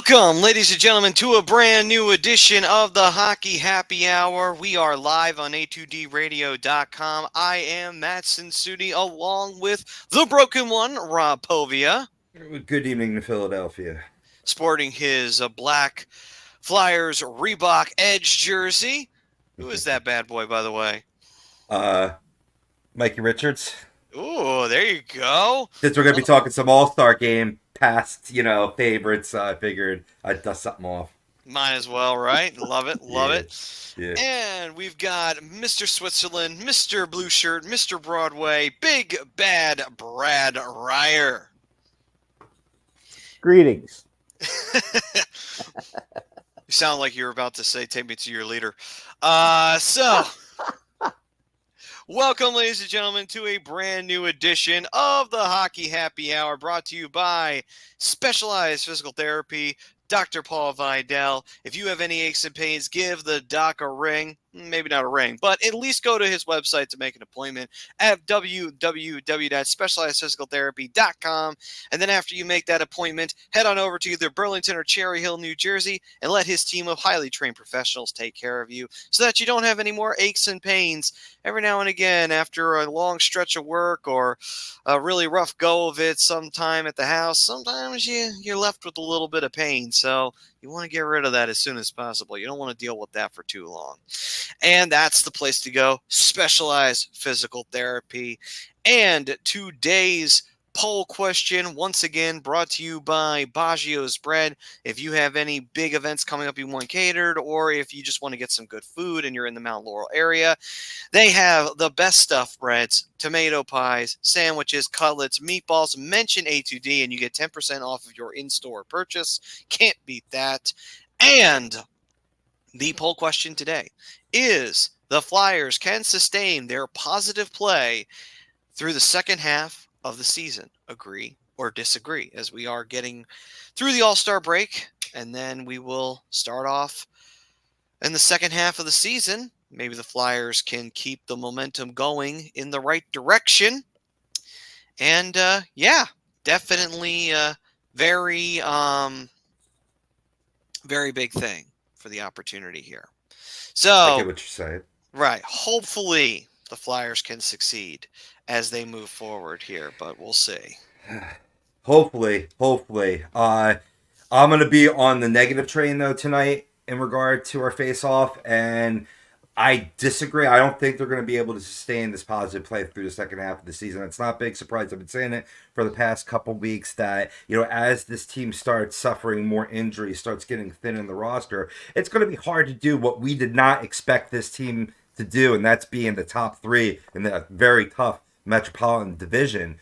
Welcome, ladies and gentlemen, to a brand new edition of the Hockey Happy Hour. We are live on A2DRadio.com. I am Matt Sinsudi, along with the Broken One, Rob Povia. Good evening to Philadelphia. Sporting his black Flyers Reebok Edge jersey. Who is that bad boy, by the way? Mikey Richards. Ooh, there you go. Since we're going to be talking some All-Star game past, favorites, I figured I'd dust something off. Might as well, right? Love it, love Yeah. it. Yeah. And we've got Mr. Switzerland, Mr. Blue Shirt, Mr. Broadway, Big Bad Brad Ryer. Greetings. You sound like you're about to say, take me to your leader. Welcome, ladies and gentlemen, to a brand new edition of the Hockey Happy Hour, brought to you by Specialized Physical Therapy, Dr. Paul Vidal. If you have any aches and pains, give the doc a ring. Maybe not a ring, but at least go to his website to make an appointment at www.specializedphysicaltherapy.com. And then after you make that appointment, head on over to either Burlington or Cherry Hill, New Jersey, and let his team of highly trained professionals take care of you so that you don't have any more aches and pains. Every now and again, after a long stretch of work or a really rough go of it sometime at the house, sometimes you're left with a little bit of pain. So you want to get rid of that as soon as possible. You don't want to deal with that for too long. And that's the place to go, Specialized Physical Therapy. And today's poll question, once again, brought to you by Baggio's Bread. If you have any big events coming up you want catered, or if you just want to get some good food and you're in the Mount Laurel area, they have the best stuffed breads, tomato pies, sandwiches, cutlets, meatballs. Mention A2D and you get 10% off of your in-store purchase. Can't beat that. And the poll question today is: the Flyers can sustain their positive play through the second half of the season. Agree or disagree, as we are getting through the All-Star break, and then we will start off in the second half of the season. Maybe the Flyers can keep the momentum going in the right direction. And definitely very big thing for the opportunity here. So I get what you're saying. Right. Hopefully the Flyers can succeed as they move forward here, but we'll see. Hopefully. I'm going to be on the negative train, though, tonight in regard to our face-off, and I disagree. I don't think they're going to be able to sustain this positive play through the second half of the season. It's not a big surprise. I've been saying it for the past couple weeks that, as this team starts suffering more injuries, starts getting thin in the roster, it's going to be hard to do what we did not expect this team to do, and that's be in the top three in the very tough Metropolitan Division.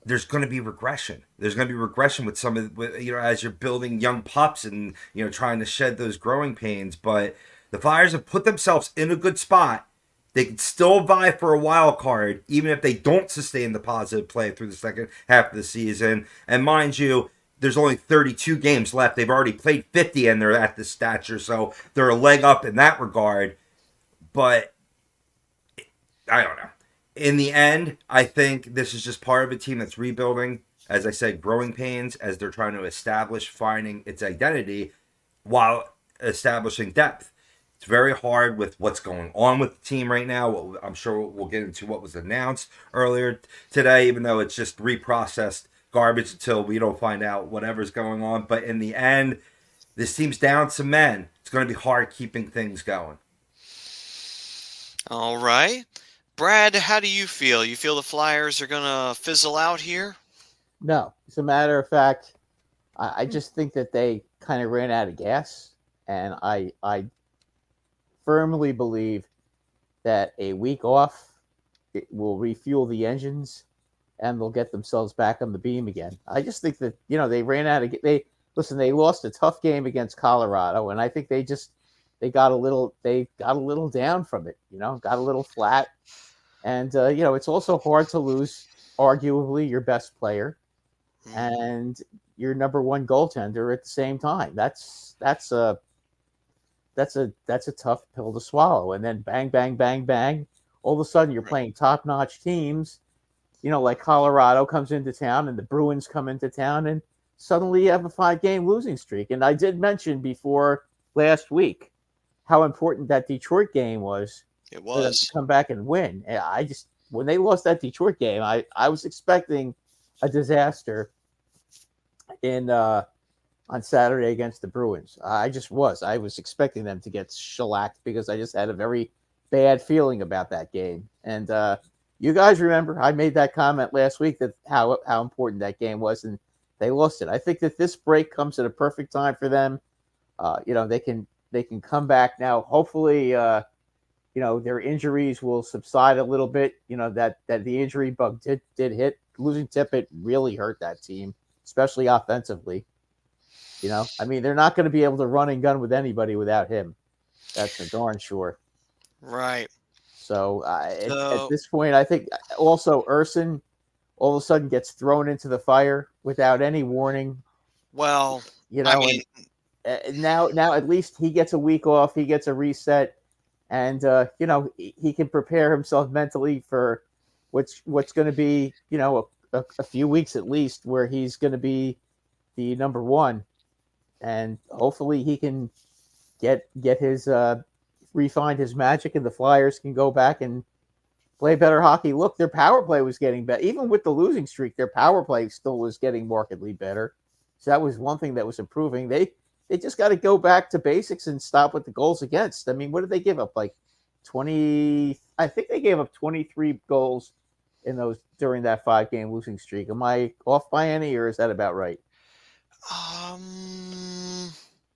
There's going to be regression. There's going to be regression with some of, as you're building young pups and, trying to shed those growing pains, but the Flyers have put themselves in a good spot. They can still vie for a wild card, even if they don't sustain the positive play through the second half of the season. And mind you, there's only 32 games left. They've already played 50 and they're at this stature, so they're a leg up in that regard. But I don't know. In the end, I think this is just part of a team that's rebuilding. As I said, growing pains as they're trying to establish, finding its identity while establishing depth. It's very hard with what's going on with the team right now. I'm sure we'll get into what was announced earlier today, even though it's just reprocessed garbage until we don't find out whatever's going on. But in the end, this team's down some men. It's going to be hard keeping things going. All right. Brad, how do you feel? You feel the Flyers are going to fizzle out here? No. As a matter of fact, I just think that they kind of ran out of gas. And I firmly believe that a week off, it will refuel the engines and they'll get themselves back on the beam again. I just think that, they ran out of, they lost a tough game against Colorado. And I think they got a little down from it, got a little flat. And, it's also hard to lose arguably your best player and your number one goaltender at the same time. That's a tough pill to swallow. And then bang, bang, bang, bang. All of a sudden you're playing top-notch teams, like Colorado comes into town and the Bruins come into town. And suddenly you have a 5-game losing streak. And I did mention before last week how important that Detroit game was It for them to was. come back and win. And I just, when they lost that Detroit game, I was expecting a disaster in on Saturday against the Bruins. I just was. I was expecting them to get shellacked because I just had a very bad feeling about that game. And you guys remember I made that comment last week that how important that game was, and they lost it. I think that this break comes at a perfect time for them. They can come back now. Hopefully, their injuries will subside a little bit. That the injury bug did hit. Losing Tippett really hurt that team, especially offensively. They're not going to be able to run and gun with anybody without him. That's for darn sure. Right. So at So, this point, I think also Urson all of a sudden gets thrown into the fire without any warning. well, And now at least he gets a week off. He gets a reset, and he can prepare himself mentally for what's going to be a few weeks at least where he's going to be the number one, and hopefully he can get his refine his magic, and the Flyers can go back and play better hockey. Look, their power play was getting better. Even with the losing streak, their power play still was getting markedly better. So that was one thing that was improving. They just got to go back to basics and stop with the goals against. I mean, what did they give up? Like 20? I think they gave up 23 goals in those during that 5-game losing streak. Am I off by any, or is that about right?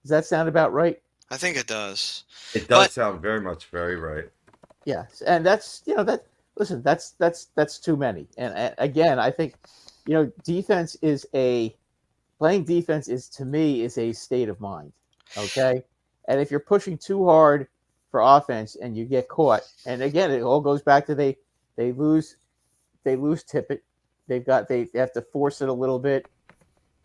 Does that sound about right? I think it does. It does sound very right. Yes, and that's listen, that's too many. And again, I think defense is playing defense is to me is a state of mind. Okay, and if you're pushing too hard for offense and you get caught, and again, it all goes back to they lose Tippett. They have to force it a little bit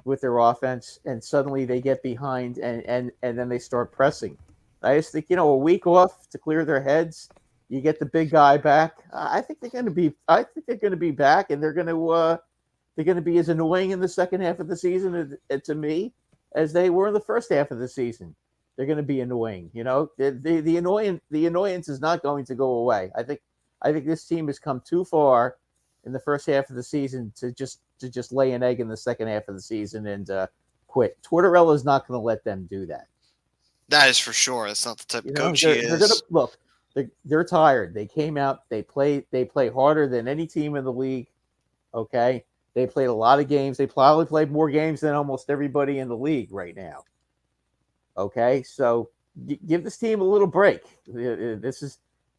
with their offense, and suddenly they get behind, and then they start pressing. I just think a week off to clear their heads. You get the big guy back. I think they're going to be. I think they're going to be back, and they're going to be as annoying in the second half of the season to me as they were in the first half of the season. They're going to be annoying. The annoyance is not going to go away. I think this team has come too far in the first half of the season to just lay an egg in the second half of the season and quit. Tortorella is not going to let them do that. That is for sure. That's not the type of coach he is. They're gonna look. They're tired. They came out. They play harder than any team in the league. Okay, they played a lot of games. They probably played more games than almost everybody in the league right now. Okay, so give this team a little break. They're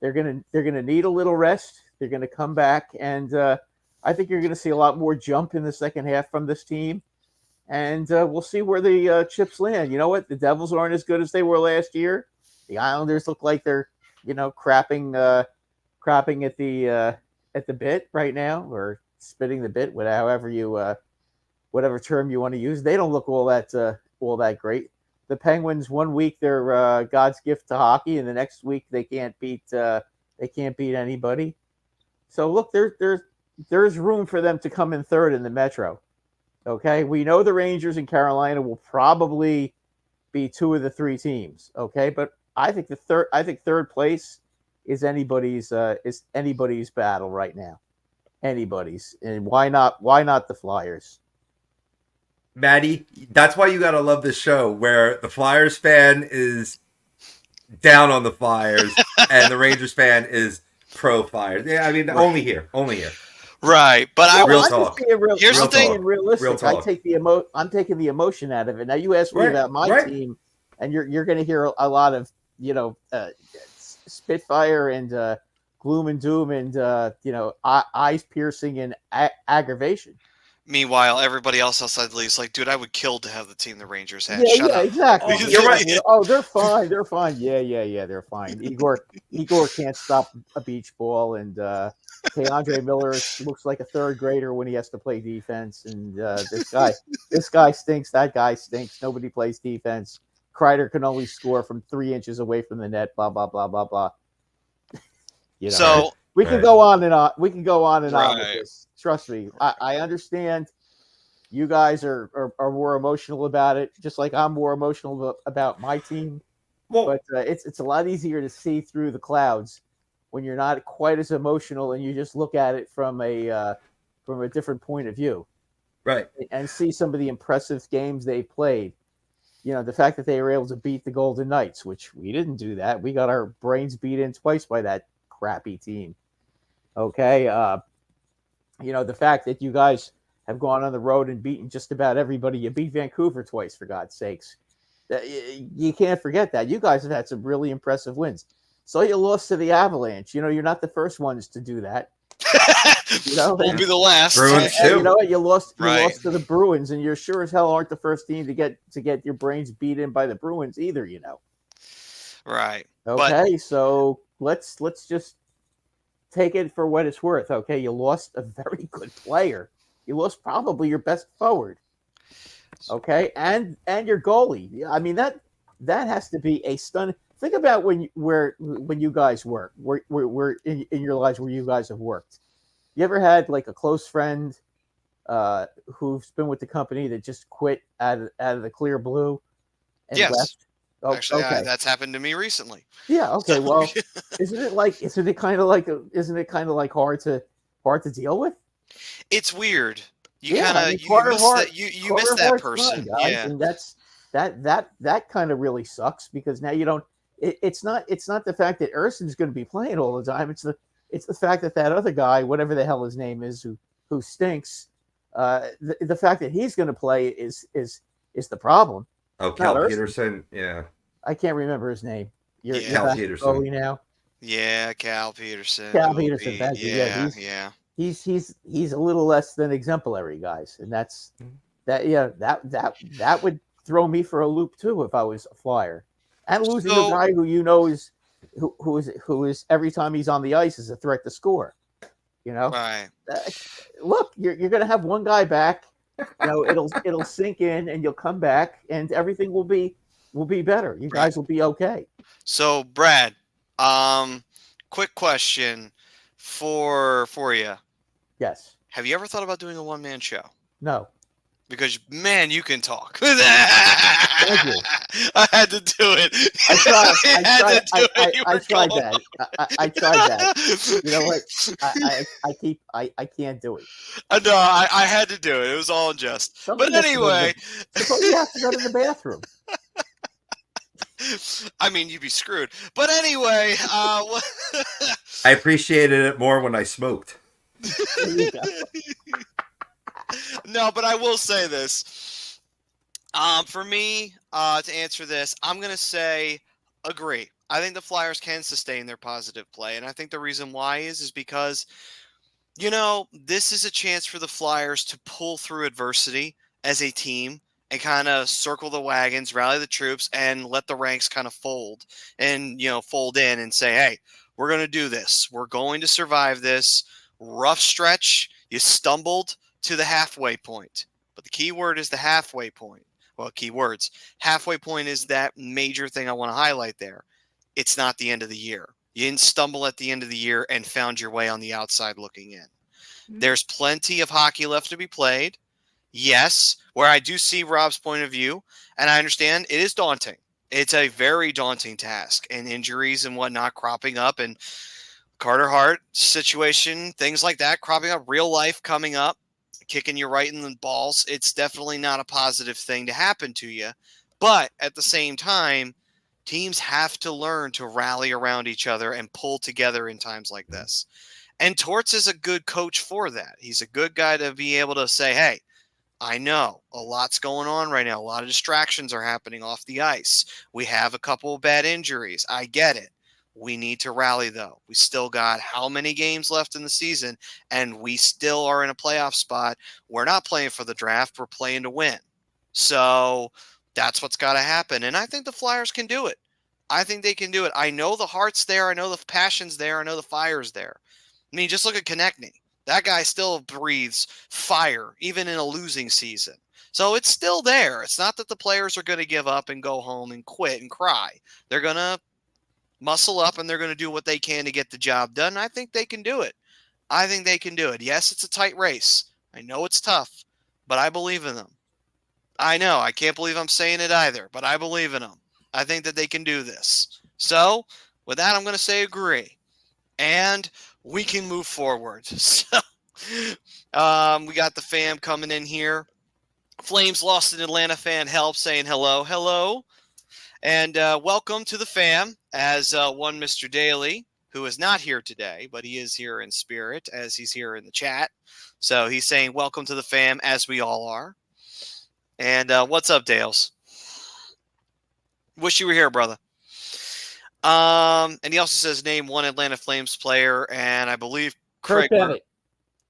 gonna need a little rest. They're gonna come back, and I think you're gonna see a lot more jump in the second half from this team. And we'll see where the chips land. You know what? The Devils aren't as good as they were last year. The Islanders look like they're crapping at the bit right now, or spitting the bit, whatever term you want to use. They don't look all that great. The Penguins, 1 week they're God's gift to hockey, and the next week they can't beat anybody. So look, there's room for them to come in third in the Metro. Okay, we know the Rangers and Carolina will probably be 2 of the 3 teams. Okay, but I think third place is anybody's battle right now. Anybody's, and why not the Flyers? Maddie, that's why you gotta love this show, where the Flyers fan is down on the Flyers and the Rangers fan is pro Flyers. Yeah, I mean, right. only here. Right, but real talk. Here's the thing. Realistic. Real talk. I'm taking the emotion out of it. Now you asked me about my team, and you're going to hear a lot of spitfire and gloom and doom and eyes piercing and aggravation. Meanwhile, everybody else outside the league is like, dude, I would kill to have the team the Rangers had. Yeah, up. Exactly. Oh, you're right. Oh, they're fine. They're fine. Yeah, they're fine. Igor can't stop a beach ball, and Andre Miller looks like a third grader when he has to play defense. And this guy stinks. That guy stinks. Nobody plays defense. Kreider can only score from 3 inches away from the net. Blah blah blah blah blah. So we can go on and on. We can go on and on with this. Trust me, I understand You guys are more emotional about it, just like I'm more emotional about my team. Well, But it's a lot easier to see through the clouds when you're not quite as emotional and you just look at it from a different point of view right. and see some of the impressive games they played. You know, the fact that they were able to beat the Golden Knights, which we didn't do that. We got our brains beat in twice by that crappy team. Okay. The fact that you guys have gone on the road and beaten just about everybody. You beat Vancouver twice, for God's sakes. You can't forget that. You guys have had some really impressive wins. So you lost to the Avalanche. You're not the first ones to do that. Won't be the last. Bruins And too. you know what? You lost Right. to the Bruins, and you're sure as hell aren't the first team to get your brains beat in by the Bruins either. Right. But Okay, so let's just take it for what it's worth. Okay, you lost a very good player. You lost probably your best forward. Okay, and your goalie. I mean that has to be a stun. Think about when you guys work, where in your lives where you guys have worked. You ever had like a close friend who's been with the company that just quit out of the clear blue and yes, left? Oh, actually, okay. that's happened to me recently. Yeah. Okay. So- Well, isn't it kind of like hard to deal with? It's weird. You Yeah, kind I of mean, you Carter miss Hart, that you miss Carter that Hart's fine, person. guys, Yeah. and that kind of really sucks because now you don't. It's not the fact that Urson's going to be playing all the time. It's the fact that other guy, whatever the hell his name is, who stinks. The fact that he's going to play is the problem. Oh, Not Cal Urson. Peterson. Yeah. I can't remember his name. You're Yeah. Cal back to Peterson. goalie now. Yeah, Cal Peterson. Cal OP. Peterson, thank you. Yeah, Yeah, he's a little less than exemplary, guys, and that's that. Yeah, that would throw me for a loop too if I was a Flyer, and losing a So- guy who is every time he's on the ice is a threat to score. Right. Look, you're going to have one guy back. It'll sink in, and you'll come back, and everything will be better. You guys will be okay. So, Brad, quick question for you. Yes. Have you ever thought about doing a one-man show? No. Because man, you can talk. Thank you. I had to do it. I tried. I tried that. I tried that. You know what? I can't do it. No, I had to do it. It was all in jest. Somebody But has to go to anyway, Suppose you have to go to the bathroom. I mean, you'd be screwed. But anyway, I appreciated it more when I smoked. There you go. no, but I will say this. For me, to answer this, I'm going to say agree. I think the Flyers can sustain their positive play. And I think the reason why is because, this is a chance for the Flyers to pull through adversity as a team and kind of circle the wagons, rally the troops, and let the ranks kind of fold and, fold in and say, hey, we're going to do this. We're going to survive this rough stretch. You stumbled to the halfway point. But the key word is the halfway point. Well, key words. Halfway point is that major thing I want to highlight there. It's not the end of the year. You didn't stumble at the end of the year and found your way on the outside looking in. Mm-hmm. There's plenty of hockey left to be played. Yes, where I do see Rob's point of view, and I understand it is daunting. It's a very daunting task, and injuries and whatnot cropping up, and Carter Hart situation, things like that cropping up, real life coming up, kicking you right in the balls. It's definitely not a positive thing to happen to you. But at the same time, teams have to learn to rally around each other and pull together in times like this. And Torts is a good coach for that. He's a good guy to be able to say, hey, I know a lot's going on right now. A lot of distractions are happening off the ice. We have a couple of bad injuries. I get it. We need to rally, though. We still got how many games left in the season, and we still are in a playoff spot. We're not playing for the draft. We're playing to win. So that's what's got to happen. And I think the Flyers can do it. I think they can do it. I know the heart's there. I know the passion's there. I know the fire's there. I mean, just look at Konechny. That guy still breathes fire, even in a losing season. So it's still there. It's not that the players are going to give up and go home and quit and cry. They're going to muscle up and they're going to do what they can to get the job done. I think they can do it. Yes, it's a tight race. I know it's tough, but I believe in them. I know, I can't believe I'm saying it either, but I believe in them. I think that they can do this. So, with that, I'm going to say agree. And we can move forward. So, we got the fam coming in here. Flames Lost in Atlanta fan help saying hello, hello. And welcome to the fam as one Mr. Daly, who is not here today, but he is here in spirit as he's here in the chat. So he's saying welcome to the fam as we all are. And what's up, Dales? Wish you were here, brother. And he also says name one Atlanta Flames player, and I believe Kurt Bennett.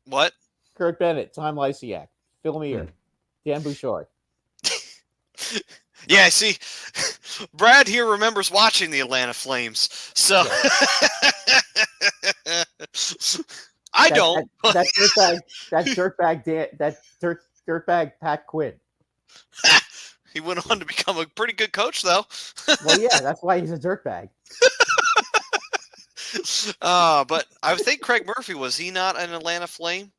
What? Kurt Bennett, Tom Lysiak, Phil Meyer, Dan Bouchard. Yeah, see, Brad here remembers watching the Atlanta Flames, so I don't. That dirtbag Pat Quinn. He went on to become a pretty good coach, though. Well, yeah, that's why he's a dirtbag. But I think Craig Murphy, was he not an Atlanta Flame?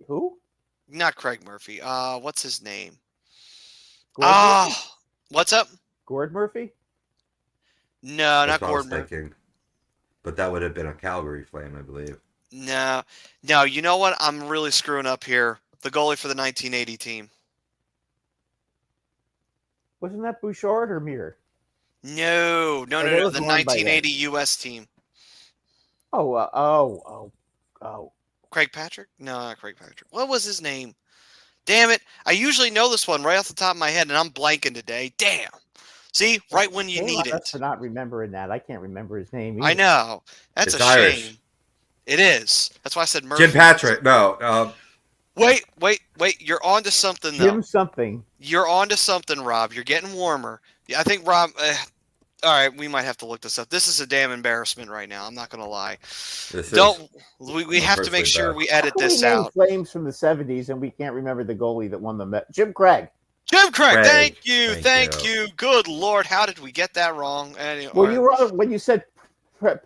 Who? Not Craig Murphy. What's his name? What's up? Gord Murphy? No, not Gord Murphy. But that would have been a Calgary Flame, I believe. No. You know what? I'm really screwing up here. The goalie for the 1980 team. Wasn't that Bouchard or Muir? No. The 1980 U.S. team. Oh. Craig Patrick? No, not Craig Patrick. What was his name? Damn it. I usually know this one right off the top of my head, and I'm blanking today. Damn. See? Right when you need it. For not remembering that. I can't remember his name either. I know. That's a Irish. shame. It is. That's why I said Murphy. Jim Patrick. No. Wait. You're on to something, though. Jim something. You're on to something, Rob. You're getting warmer. Yeah, I think Rob... all right, we might have to look this up. This is a damn embarrassment right now. I'm not going to lie. We have to make sure we edit this out. Flames from the 70s, and we can't remember the goalie that won the Jim Craig. Thank you. Good Lord, how did we get that wrong? Anyway, well, when you said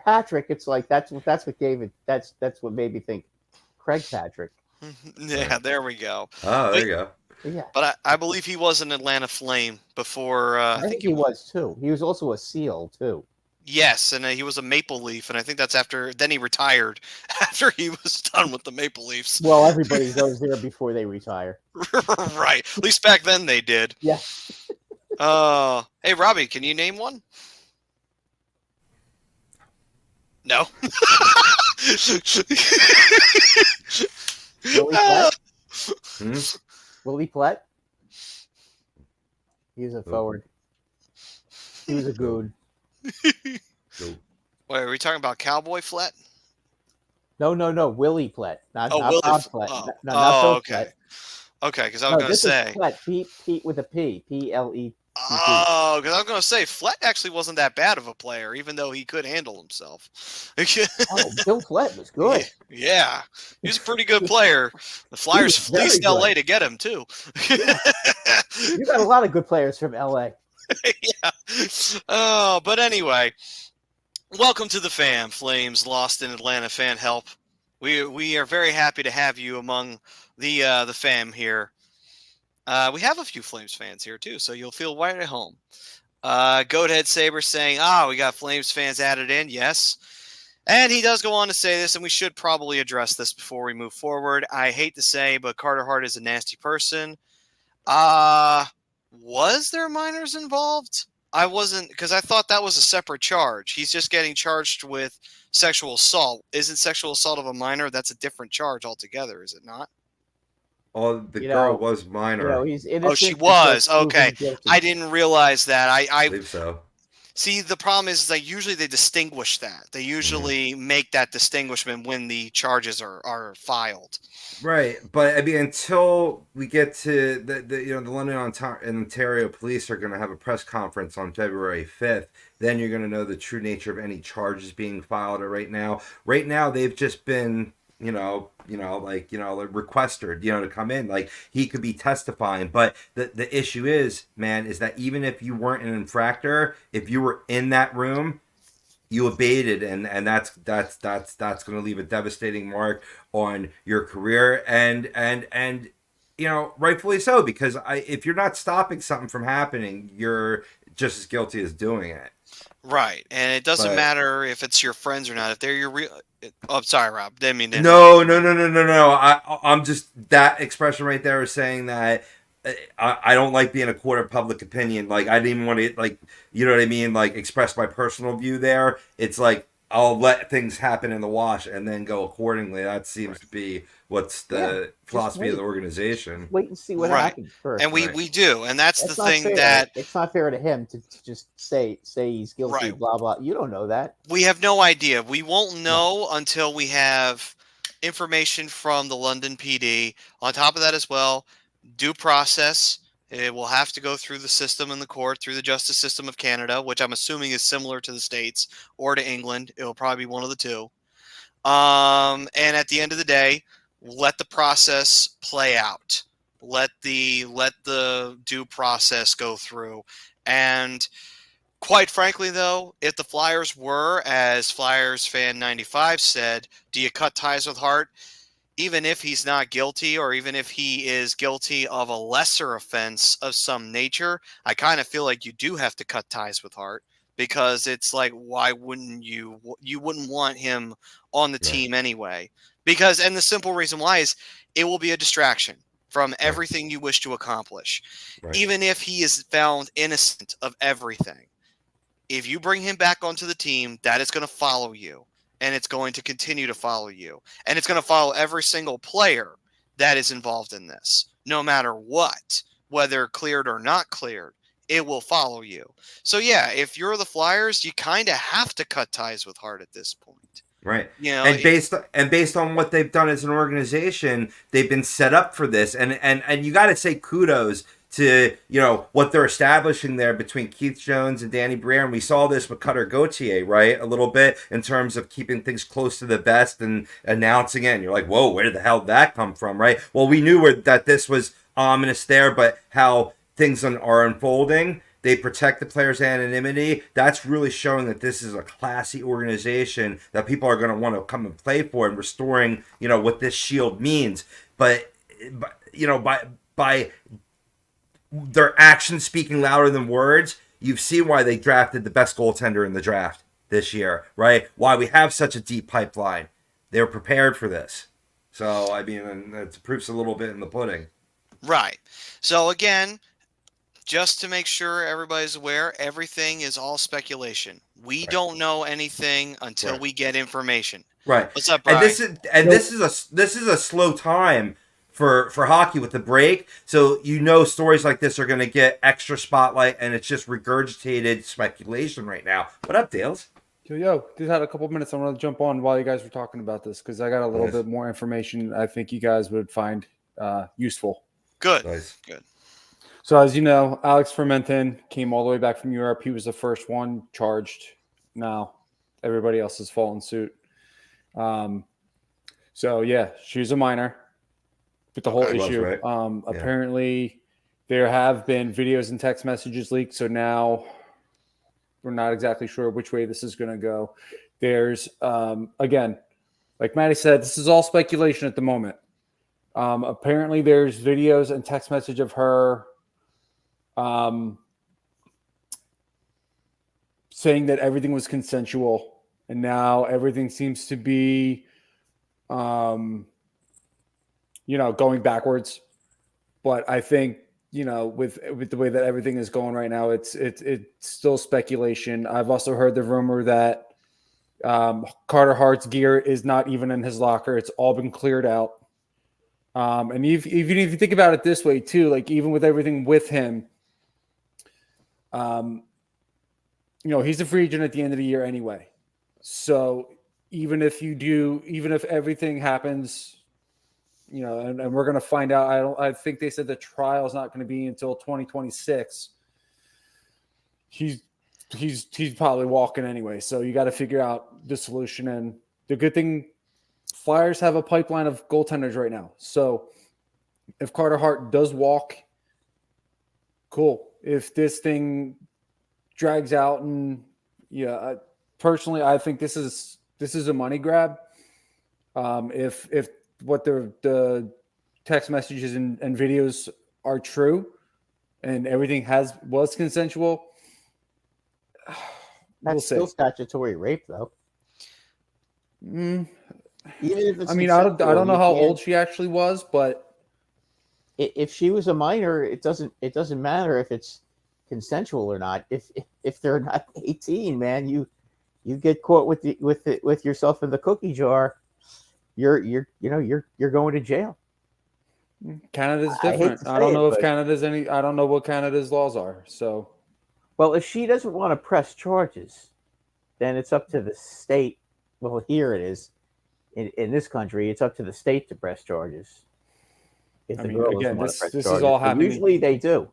Patrick, it's like that's what gave it. That's what made me think Craig Patrick. Yeah, there we go. Oh, there you go. Yeah, but I believe he was an Atlanta Flame before. I think he was too. He was also a SEAL too. Yes, and he was a Maple Leaf, and I think that's after. Then he retired after he was done with the Maple Leafs. Well, everybody goes there before they retire. Right. At least back then they did. Yeah. Hey, Robbie, can you name one? No. Willie Plett? Willie Plett? He was a forward. He was a goon. Wait, are we talking about Cowboy Flat? No. Willie Plett. Not Willie Bob Plett. Not okay. Plett. Okay, because I was going to say. Plett. Pete with a P. P-L-E. Oh, because I was going to say, Flett actually wasn't that bad of a player, even though he could handle himself. Bill Flett was good. Yeah, he was a pretty good player. The Flyers fleeced L.A. to get him, too. You got a lot of good players from L.A. Yeah. But anyway, welcome to the fam, Flames Lost in Atlanta fan help. We are very happy to have you among the fam here. We have a few Flames fans here too, so you'll feel right at home. Goathead Saber saying, we got Flames fans added in. Yes. And he does go on to say this, and we should probably address this before we move forward. I hate to say, but Carter Hart is a nasty person. Was there minors involved? I wasn't, because I thought that was a separate charge. He's just getting charged with sexual assault. Isn't sexual assault of a minor? That's a different charge altogether, is it not? Oh, the girl was minor. He's innocent. Oh, she was. Okay. I didn't realize that. I believe so. See, the problem is that usually they distinguish that. They usually make that distinguishment when the charges are filed. Right, but I mean, until we get to the London and Ontario police are going to have a press conference on February 5th, then you're going to know the true nature of any charges being filed. Right now, they've just been requested, to come in. Like, he could be testifying, but the issue is, man, is that even if you weren't an infractor, if you were in that room, you abated, and that's going to leave a devastating mark on your career, and rightfully so, because if you're not stopping something from happening, you're just as guilty as doing it. Right, and it doesn't But matter if it's your friends or not. If they're your real, oh, sorry, Rob, didn't mean to interrupt. no. I'm just, that expression right there is saying that I don't like being a court of public opinion. Like, I didn't even want to, like, you know what I mean? Like, express my personal view there. It's like, I'll let things happen in the wash and then go accordingly. That seems to be what's the philosophy of the organization. Wait and see what Right. happens first. And we do, and that's the not thing fair. that It's not fair to him to just say he's guilty. Right. Blah blah. You don't know that. we have no idea. We won't know until we have information from the London PD. On top of that, as well, due process. It will have to go through the system in the court, through the justice system of Canada, which I'm assuming is similar to the States or to England. It will probably be one of the two. And at the end of the day, let the process play out. Let the due process go through. And quite frankly, though, if the Flyers were, as Flyers fan 95 said, do you cut ties with Hart? Even if he's not guilty, or even if he is guilty of a lesser offense of some nature, I kind of feel like you do have to cut ties with Hart, because it's like, why wouldn't you wouldn't want him on the team anyway? Because, and the simple reason why is, it will be a distraction from everything you wish to accomplish. Even if he is found innocent of everything, if you bring him back onto the team, that is going to follow you. And it's going to continue to follow you. And it's going to follow every single player that is involved in this. No matter what, whether cleared or not cleared, it will follow you. So yeah, if you're the Flyers, you kind of have to cut ties with Hart at this point. Right. You know, and based on what they've done as an organization, they've been set up for this. And you got to say kudos to, what they're establishing there between Keith Jones and Danny Briere. And we saw this with Cutter Gauthier, right? A little bit in terms of keeping things close to the vest and announcing it. And you're like, whoa, where the hell did that come from, right? Well, we knew that this was ominous there, but how things are unfolding. They protect the player's anonymity. That's really showing that this is a classy organization that people are going to want to come and play for, and restoring, what this shield means. But by their actions speaking louder than words, you see why they drafted the best goaltender in the draft this year, right? Why we have such a deep pipeline. They're prepared for this. So, I mean, it's proof's a little bit in the pudding. Right. So, again, just to make sure everybody's aware, everything is all speculation. We don't know anything until we get information. Right. What's up, Brian? This is a slow time for hockey with the break. So stories like this are going to get extra spotlight, and it's just regurgitated speculation right now. What up, Dales? Yo, just had a couple minutes. I want to jump on while you guys were talking about this, because I got a little bit more information I think you guys would find useful. Good. Nice. Good. So as you know, Alex Fermenton came all the way back from Europe. He was the first one charged. Now everybody else has fallen suit. So yeah, she's a minor. With the whole issue, apparently there have been videos and text messages leaked. So now we're not exactly sure which way this is going to go. There's again, like Maddie said, this is all speculation at the moment. Apparently there's videos and text message of her saying that everything was consensual, and now everything seems to be going backwards. But I think, with the way that everything is going right now, it's still speculation. I've also heard the rumor that Carter Hart's gear is not even in his locker. It's all been cleared out. And if you think about it this way too, like even with everything with him, he's a free agent at the end of the year anyway. So even if everything happens, and we're going to find out. I think they said the trial is not going to be until 2026. He's probably walking anyway. So you got to figure out the solution. And the good thing, Flyers have a pipeline of goaltenders right now. So if Carter Hart does walk, cool. If this thing drags out and personally, I think this is a money grab. If what the text messages and videos are true, and everything was consensual, That's we'll still see. statutory rape, though. Mm, Even if it's I mean, I consensual, don't know you how can't. old she actually was, but If she was a minor, it doesn't matter if it's consensual or not. If they're not 18, man, you get caught with yourself in the cookie jar, you're going to jail. Canada's I hate different. to I say don't it, know if but Canada's any. I don't know what Canada's laws are. So well, if she doesn't want to press charges, then it's up to the state. Well, here it is in this country, it's up to the state to press charges if I the mean, girl doesn't again, want to press this is charges. all But happening. usually they do.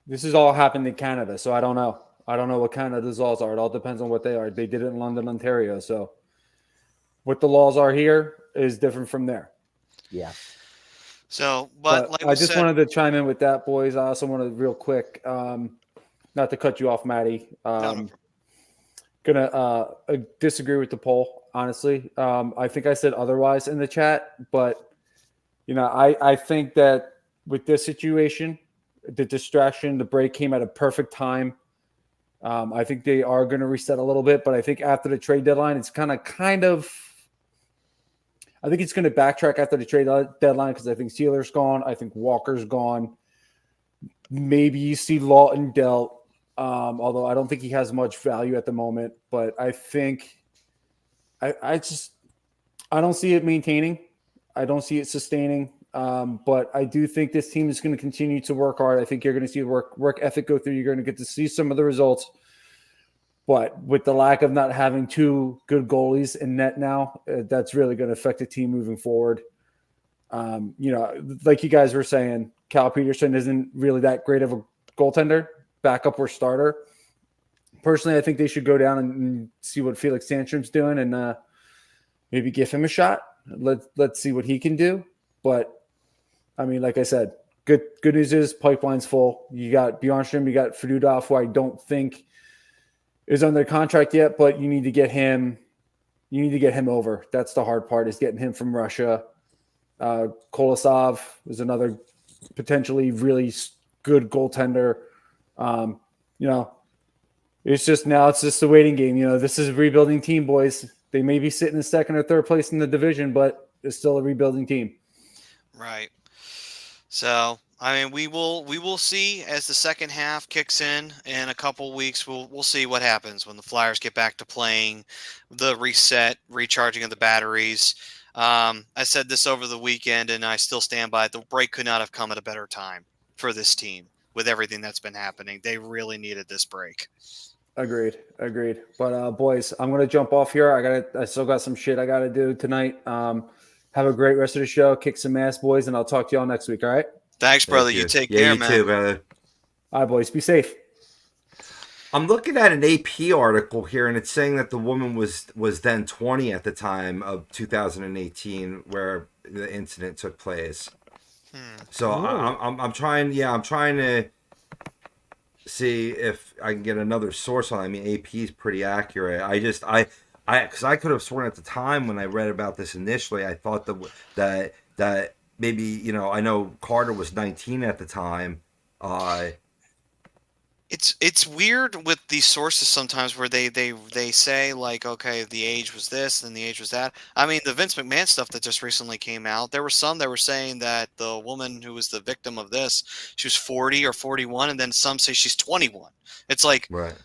This is all happened in Canada, so I don't know. I don't know what Canada's laws are. It all depends on what they are. They did it in London, Ontario. So what the laws are here is different from there. Yeah. So, but like I we just said, wanted to chime in with that, boys. I also wanted real quick, not to cut you off, Maddie. no. Gonna disagree with the poll, honestly. I think I said otherwise in the chat, but I think that with this situation, the distraction, the break came at a perfect time. I think they are going to reset a little bit, but I think after the trade deadline, it's kind of. I think it's going to backtrack after the trade deadline because I think Steeler's gone. I think Walker's gone. Maybe you see Lawton dealt, although I don't think he has much value at the moment. But I think I don't see it maintaining. I don't see it sustaining. But I do think this team is going to continue to work hard. I think you're going to see the work ethic go through. You're going to get to see some of the results. But with the lack of not having two good goalies in net now, that's really going to affect the team moving forward. Like you guys were saying, Cal Peterson isn't really that great of a goaltender, backup or starter. Personally, I think they should go down and see what Felix Sandstrom's doing and maybe give him a shot. Let's see what he can do. But I mean, like I said, good news is pipeline's full. You got Bjornstrom, you got Fedudov, who I don't think is under contract yet, but you need to get him. You need to get him over. That's the hard part, is getting him from Russia. Kolosov is another potentially really good goaltender. It's just the waiting game. This is a rebuilding team, boys. They may be sitting in second or third place in the division, but it's still a rebuilding team. Right. So, I mean, we will see as the second half kicks in a couple weeks. We'll see what happens when the Flyers get back to playing, the reset, recharging of the batteries. I said this over the weekend, and I still stand by it. The break could not have come at a better time for this team with everything that's been happening. They really needed this break. Agreed. But boys, I'm gonna jump off here. I still got some shit I gotta do tonight. Have a great rest of the show. Kick some ass, boys, and I'll talk to y'all next week. All right. Thanks, brother. You take yeah, care, you man. too, brother. All right, boys. Be safe. I'm looking at an AP article here, and it's saying that the woman was then 20 at the time of 2018, where the incident took place. So I'm trying to see if I can get another source on it. I mean, AP is pretty accurate. Because I could have sworn at the time when I read about this initially, I thought that maybe, I know Carter was 19 at the time. It's weird with these sources sometimes where they say, like, okay, the age was this and the age was that. I mean, the Vince McMahon stuff that just recently came out, there were some that were saying that the woman who was the victim of this, she was 40 or 41, and then some say she's 21. It's like, Right.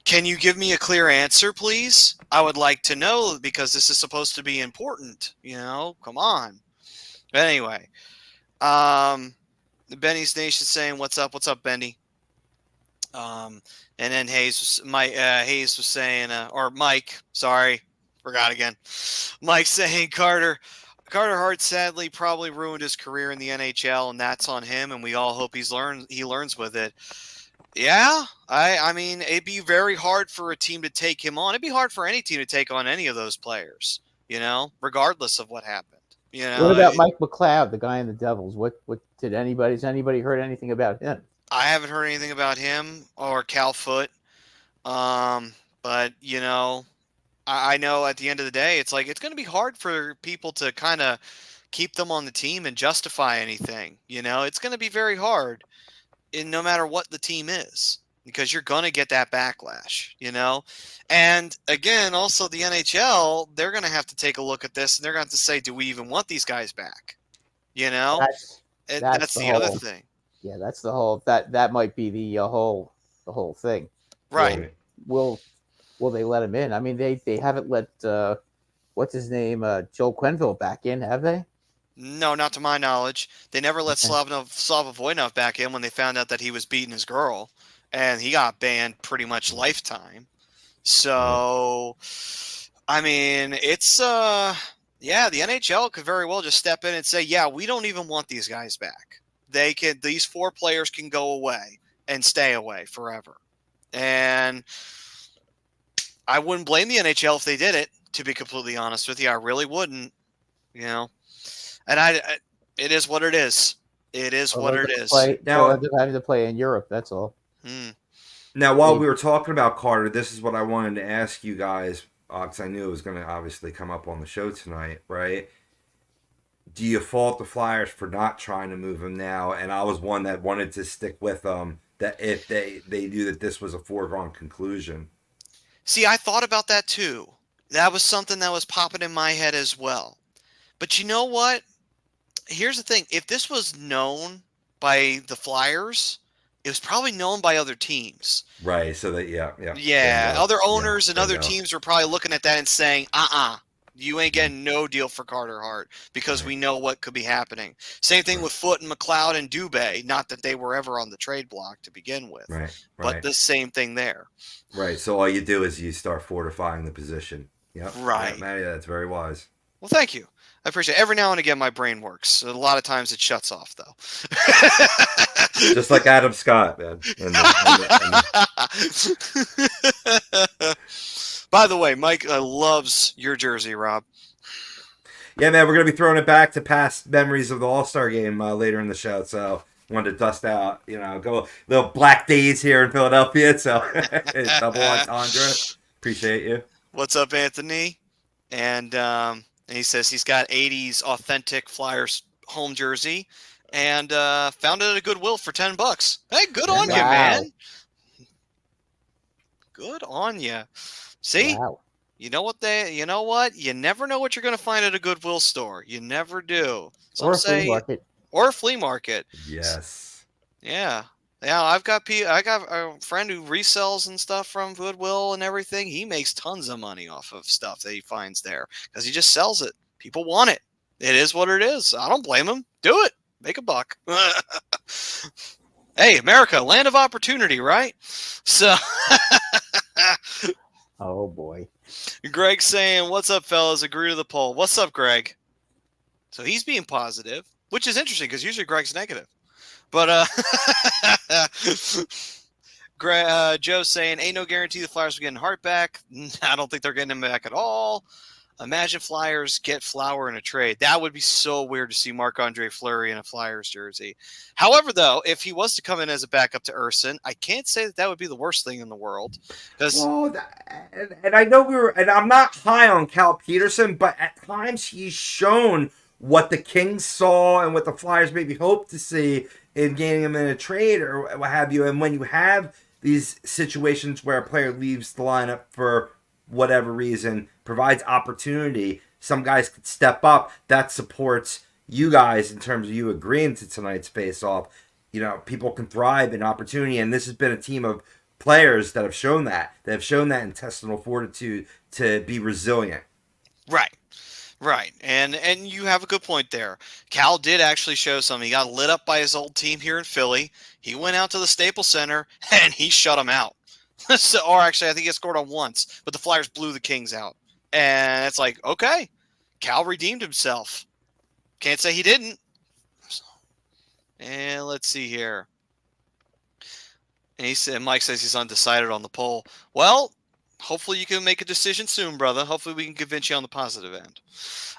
Can you give me a clear answer, please? I would like to know, because this is supposed to be important. Come on. But anyway, Benny's Nation saying, "What's up, Benny?" And then Hayes was saying, or Mike, sorry, forgot again. Mike saying Carter Hart sadly probably ruined his career in the NHL, and that's on him. And we all hope he learns with it. Yeah, I mean, it'd be very hard for a team to take him on. It'd be hard for any team to take on any of those players, regardless of what happened. What about Mike McLeod, the guy in the Devils? What has anybody heard anything about him? I haven't heard anything about him or Cal Foote. But I know at the end of the day, it's like it's going to be hard for people to kind of keep them on the team and justify anything. It's going to be very hard, no matter what the team is, because you're going to get that backlash. And again, also the NHL, they're going to have to take a look at this, and they're going to have to say, do we even want these guys back? That's And that's that's the the other whole. thing, Yeah, that's the whole. That might be the whole thing. right? Will they let him in? I mean, they haven't let what's his name, Joel Quenneville back in, have they? No, not to my knowledge. They never let Okay. Slava back in when they found out that he was beating his girl, and he got banned pretty much lifetime. So, I mean, it's yeah, the NHL could very well just step in and say, yeah, we don't even want these guys back. These 4 players can go away and stay away forever. And I wouldn't blame the NHL if they did it, to be completely honest with you. I really wouldn't, And it is what it is. It is what it is. Now- They're having to play in Europe. That's all. Now, while we were talking about Carter, this is what I wanted to ask you guys, because I knew it was going to obviously come up on the show tonight, right? Do you fault the Flyers for not trying to move him now? And I was one that wanted to stick with them, that if they knew that this was a foregone conclusion. See, I thought about that too. That was something that was popping in my head as well. But you know what? Here's the thing. If this was known by the Flyers, it was probably known by other teams. Right, so that, Yeah, other owners and other teams were probably looking at that and saying, you ain't getting no deal for Carter Hart because we know what could be happening. Same thing with Foote and McLeod and Dubé. Not that they were ever on the trade block to begin with. Right. But the same thing there. Right, so all you do is you start fortifying the position. Yep. Right. Yeah, Matty, that's very wise. Well, thank you. I appreciate it. Every now and again, my brain works. A lot of times it shuts off, though. Just like Adam Scott, man. By the way, Mike loves your jersey, Rob. Yeah, man, we're going to be throwing it back to past memories of the All-Star game later in the show, so wanted to dust out, go little black days here in Philadelphia, so double entendre. Appreciate you. What's up, Anthony? And he says he's got 80s authentic Flyers home jersey and found it at a Goodwill for $10. Hey, good on you, man. Good on you. See? Wow. You know what? You never know what you're going to find at a Goodwill store. You never do. Or a flea market. Or a flea market. Yes. Yeah. Yeah, I got a friend who resells and stuff from Goodwill and everything. He makes tons of money off of stuff that he finds there because he just sells it. People want it. It is what it is. I don't blame him. Do it. Make a buck. Hey, America, land of opportunity, right? So, Oh boy. Greg saying, "What's up, fellas? Agree to the poll." What's up, Greg? So he's being positive, which is interesting because usually Greg's negative. But Joe's saying, ain't no guarantee the Flyers are getting Hart back. I don't think they're getting him back at all. Imagine Flyers get Flower in a trade. That would be so weird to see Marc-Andre Fleury in a Flyers jersey. However, though, if he was to come in as a backup to Urson, I can't say that would be the worst thing in the world. Well, and I know and I'm not high on Cal Peterson, but at times he's shown what the Kings saw and what the Flyers maybe hope to see in getting him in a trade or what have you. And when you have these situations where a player leaves the lineup for whatever reason, provides opportunity, some guys could step up. That supports you guys in terms of you agreeing to tonight's face-off. People can thrive in opportunity, and this has been a team of players that have shown that. They have shown that intestinal fortitude to be resilient. Right. And you have a good point there. Cal did actually show something. He got lit up by his old team here in Philly. He went out to the Staples Center, and he shut them out. Or actually, I think he scored on once, but the Flyers blew the Kings out. And it's like, okay, Cal redeemed himself. Can't say he didn't. And let's see here. And Mike says he's undecided on the poll. Well, hopefully you can make a decision soon, brother. Hopefully we can convince you on the positive end.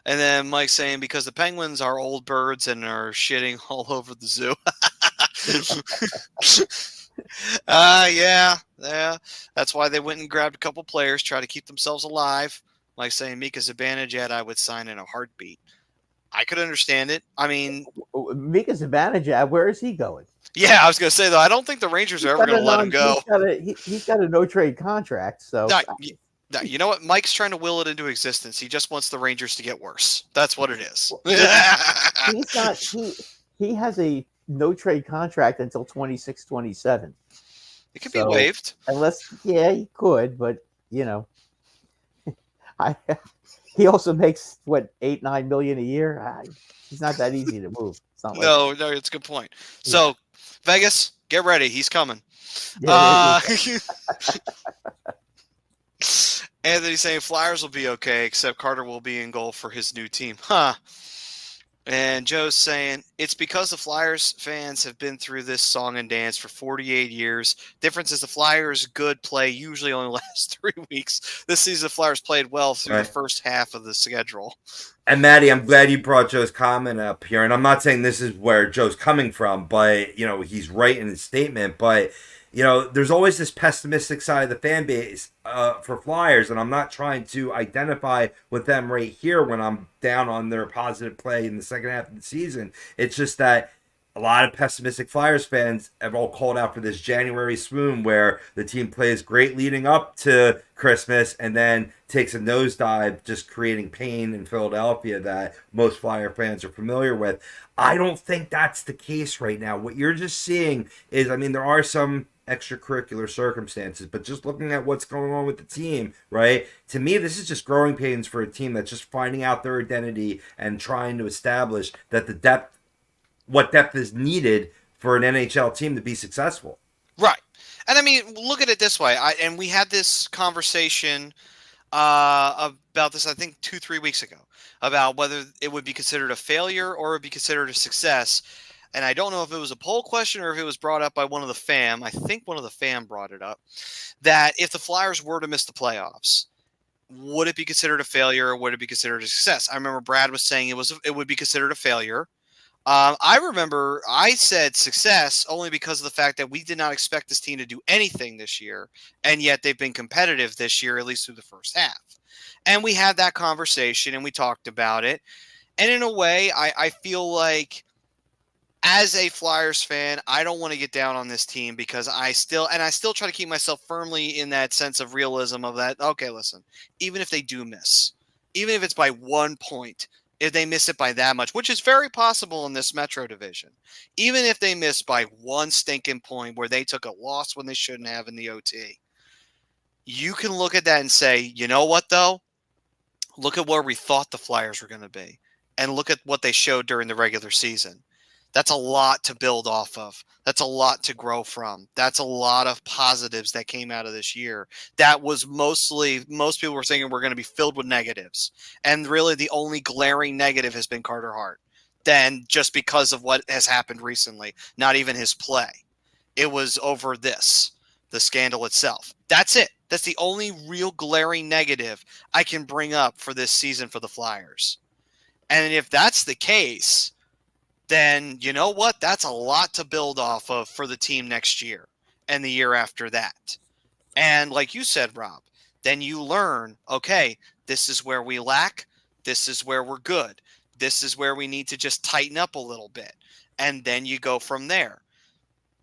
And then Mike saying, because the Penguins are old birds and are shitting all over the zoo. Yeah. That's why they went and grabbed a couple players, try to keep themselves alive. Like saying Mika Zibanejad, I would sign in a heartbeat. I could understand it. I mean, Mika Zibanejad, where is he going? yeah, I was going to say though, I don't think the Rangers are ever going to let him go. He's got a no trade contract. So No, you know what? Mike's trying to will it into existence. He just wants the Rangers to get worse. That's what it is. he's not. He has a no trade contract until 26, 27. It could be waived. Unless, yeah, he could, but he also makes what, 8-9 million a year. He's not that easy to move. It's not no, it's a good point. So, Vegas, get ready. He's coming. Anthony's saying Flyers will be okay, except Carter will be in goal for his new team. Huh. And Joe's saying, it's because the Flyers fans have been through this song and dance for 48 years. Difference is the Flyers' good play usually only lasts 3 weeks. This season, the Flyers played well through the first half of the schedule. And Maddie, I'm glad you brought Joe's comment up here. And I'm not saying this is where Joe's coming from, but, he's right in his statement. But, there's always this pessimistic side of the fan base for Flyers, and I'm not trying to identify with them right here when I'm down on their positive play in the second half of the season. It's just that a lot of pessimistic Flyers fans have all called out for this January swoon where the team plays great leading up to Christmas and then takes a nosedive, just creating pain in Philadelphia that most Flyer fans are familiar with. I don't think that's the case right now. What you're just seeing is, there are some extracurricular circumstances, but just looking at what's going on with the team, right? To me, this is just growing pains for a team that's just finding out their identity and trying to establish that what depth is needed for an NHL team to be successful. Right. And look at it this way. And we had this conversation about this, I think 2-3 weeks ago, about whether it would be considered a failure or it would be considered a success. And I don't know if it was a poll question or if it was brought up by one of the fam. I think one of the fam brought it up, that if the Flyers were to miss the playoffs, would it be considered a failure or would it be considered a success? I remember Brad was saying it would be considered a failure. I remember I said success only because of the fact that we did not expect this team to do anything this year, and yet they've been competitive this year, at least through the first half. And we had that conversation and we talked about it. And in a way, I feel like as a Flyers fan, I don't want to get down on this team because I still try to keep myself firmly in that sense of realism of that. Okay, listen, even if they do miss, even if it's by 1 point, if they miss it by that much, which is very possible in this Metro division, even if they miss by 1 stinking point where they took a loss when they shouldn't have in the OT, you can look at that and say, you know what, though? Look at where we thought the Flyers were going to be and look at what they showed during the regular season. That's a lot to build off of. That's a lot to grow from. That's a lot of positives that came out of this year. That was most people were thinking we're going to be filled with negatives. And really the only glaring negative has been Carter Hart. Then just because of what has happened recently, not even his play. It was over the scandal itself. That's it. That's the only real glaring negative I can bring up for this season for the Flyers. And if that's the case, then you know what? That's a lot to build off of for the team next year and the year after that. And like you said, Rob, then you learn, okay, this is where we lack. This is where we're good. This is where we need to just tighten up a little bit. And then you go from there.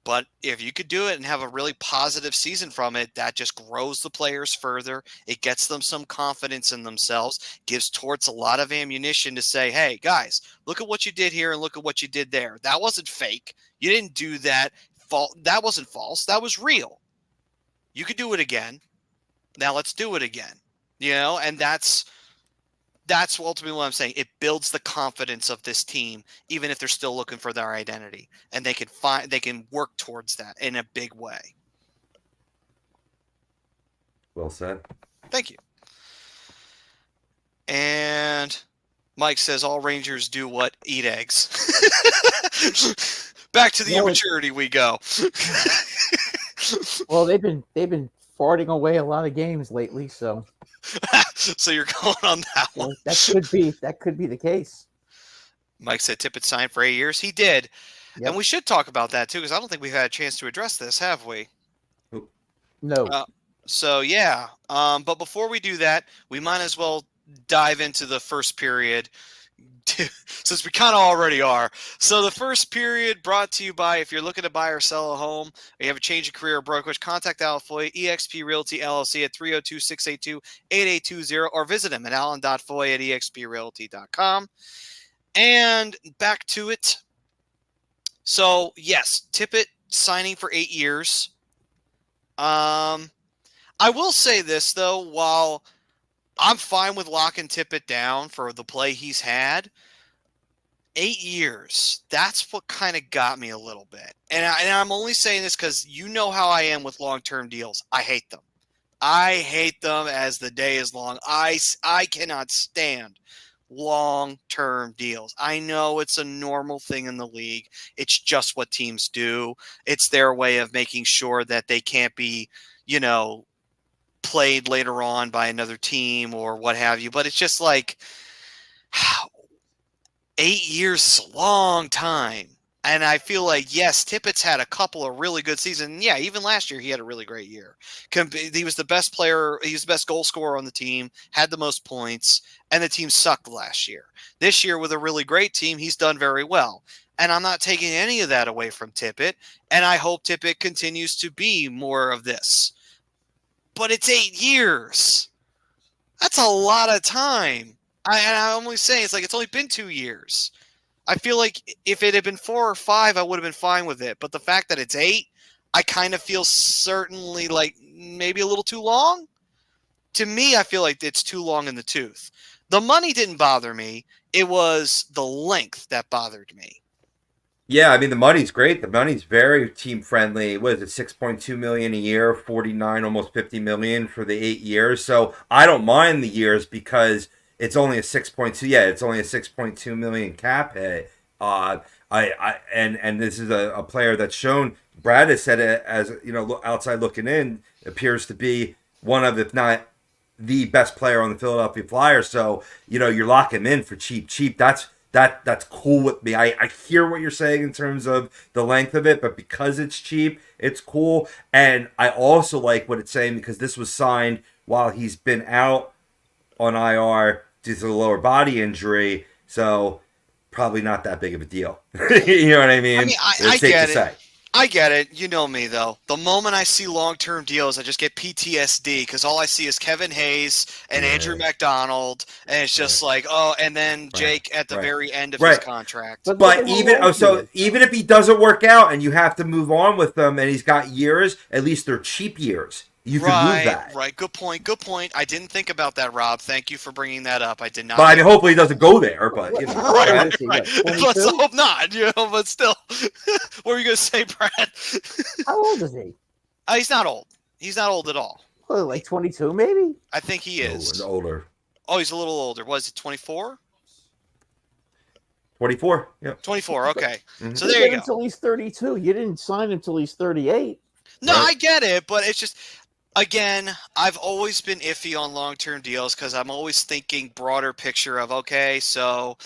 But if you could do it and have a really positive season from it, that just grows the players further. It gets them some confidence in themselves, gives Torts a lot of ammunition to say, hey, guys, look at what you did here and look at what you did there. That wasn't fake. You didn't do that. That wasn't false. That was real. You could do it again. Now let's do it again. And that's ultimately what I'm saying. It builds the confidence of this team, even if they're still looking for their identity, and they can work towards that in a big way. Well said. Thank you. And Mike says all Rangers do what? Eat eggs. Back to the immaturity we go. Well, they've been farting away a lot of games lately, so. So you're going on that one. That could be the case. Mike said Tippett signed for 8 years. He did. Yep. And we should talk about that too, because I don't think we've had a chance to address this, have we? No. So yeah. But before we do that, we might as well dive into the first period, since we kind of already are. So the first period brought to you by, if you're looking to buy or sell a home, or you have a change of career or brokerage, contact Al Foy, eXp Realty LLC at 302-682-8820, or visit him at alan.foy at exprealty.com. And back to it. So yes, Tippett signing for 8 years. I will say this though, while I'm fine with locking Tippett down for the play he's had, 8 years, that's what kind of got me a little bit. And I'm only saying this because you know how I am with long-term deals. I hate them. I hate them as the day is long. I cannot stand long-term deals. I know it's a normal thing in the league. It's just what teams do. It's their way of making sure that they can't be, played later on by another team or what have you. But it's just like 8 years is a long time. And I feel like, yes, Tippett's had a couple of really good seasons. Yeah, even last year he had a really great year. He was the best player. He was the best goal scorer on the team, had the most points, and the team sucked last year. This year, with a really great team, he's done very well. And I'm not taking any of that away from Tippett. And I hope Tippett continues to be more of this. But it's 8 years. That's a lot of time. I'm only saying, it's only been 2 years. I feel like if it had been 4 or 5, I would have been fine with it. But the fact that it's 8, I kind of feel certainly like maybe a little too long. To me, I feel like it's too long in the tooth. The money didn't bother me. It was the length that bothered me. Yeah, I mean, the money's great. The money's very team friendly. What is it, $6.2 million a year, 49, almost $50 million for the 8 years. So I don't mind the years because it's only a 6.2. Yeah, it's only a 6.2 million cap hit. And this is a player that's shown. Brad has said it as outside looking in, appears to be one of, if not the best player on the Philadelphia Flyers. So you're locking him in for cheap. That's cool with me. I hear what you're saying in terms of the length of it, but because it's cheap, it's cool. And I also like what it's saying because this was signed while he's been out on IR due to the lower body injury. So probably not that big of a deal. You know what I mean? I get it. I get it. You know me, though. The moment I see long-term deals, I just get PTSD because all I see is Kevin Hayes and Andrew McDonald, and it's just and then Jake at the very end of his contract. But even if he doesn't work out and you have to move on with them and he's got years, at least they're cheap years. You can move that. Right. Good point. I didn't think about that, Rob. Thank you for bringing that up. I did not. But I mean, hopefully he doesn't go there. But right. Let's hope not. But still, what were you going to say, Brad? How old is he? He's not old. He's not old at all. Oh, like 22, maybe. I think he is older. Oh, he's a little older. Was it 24? 24. Yeah. 24. Okay. Mm-hmm. So there you go. Until he's 32. You didn't sign him until he's 38. No, right? I get it, but it's just. Again, I've always been iffy on long-term deals because I'm always thinking broader picture of, okay, so...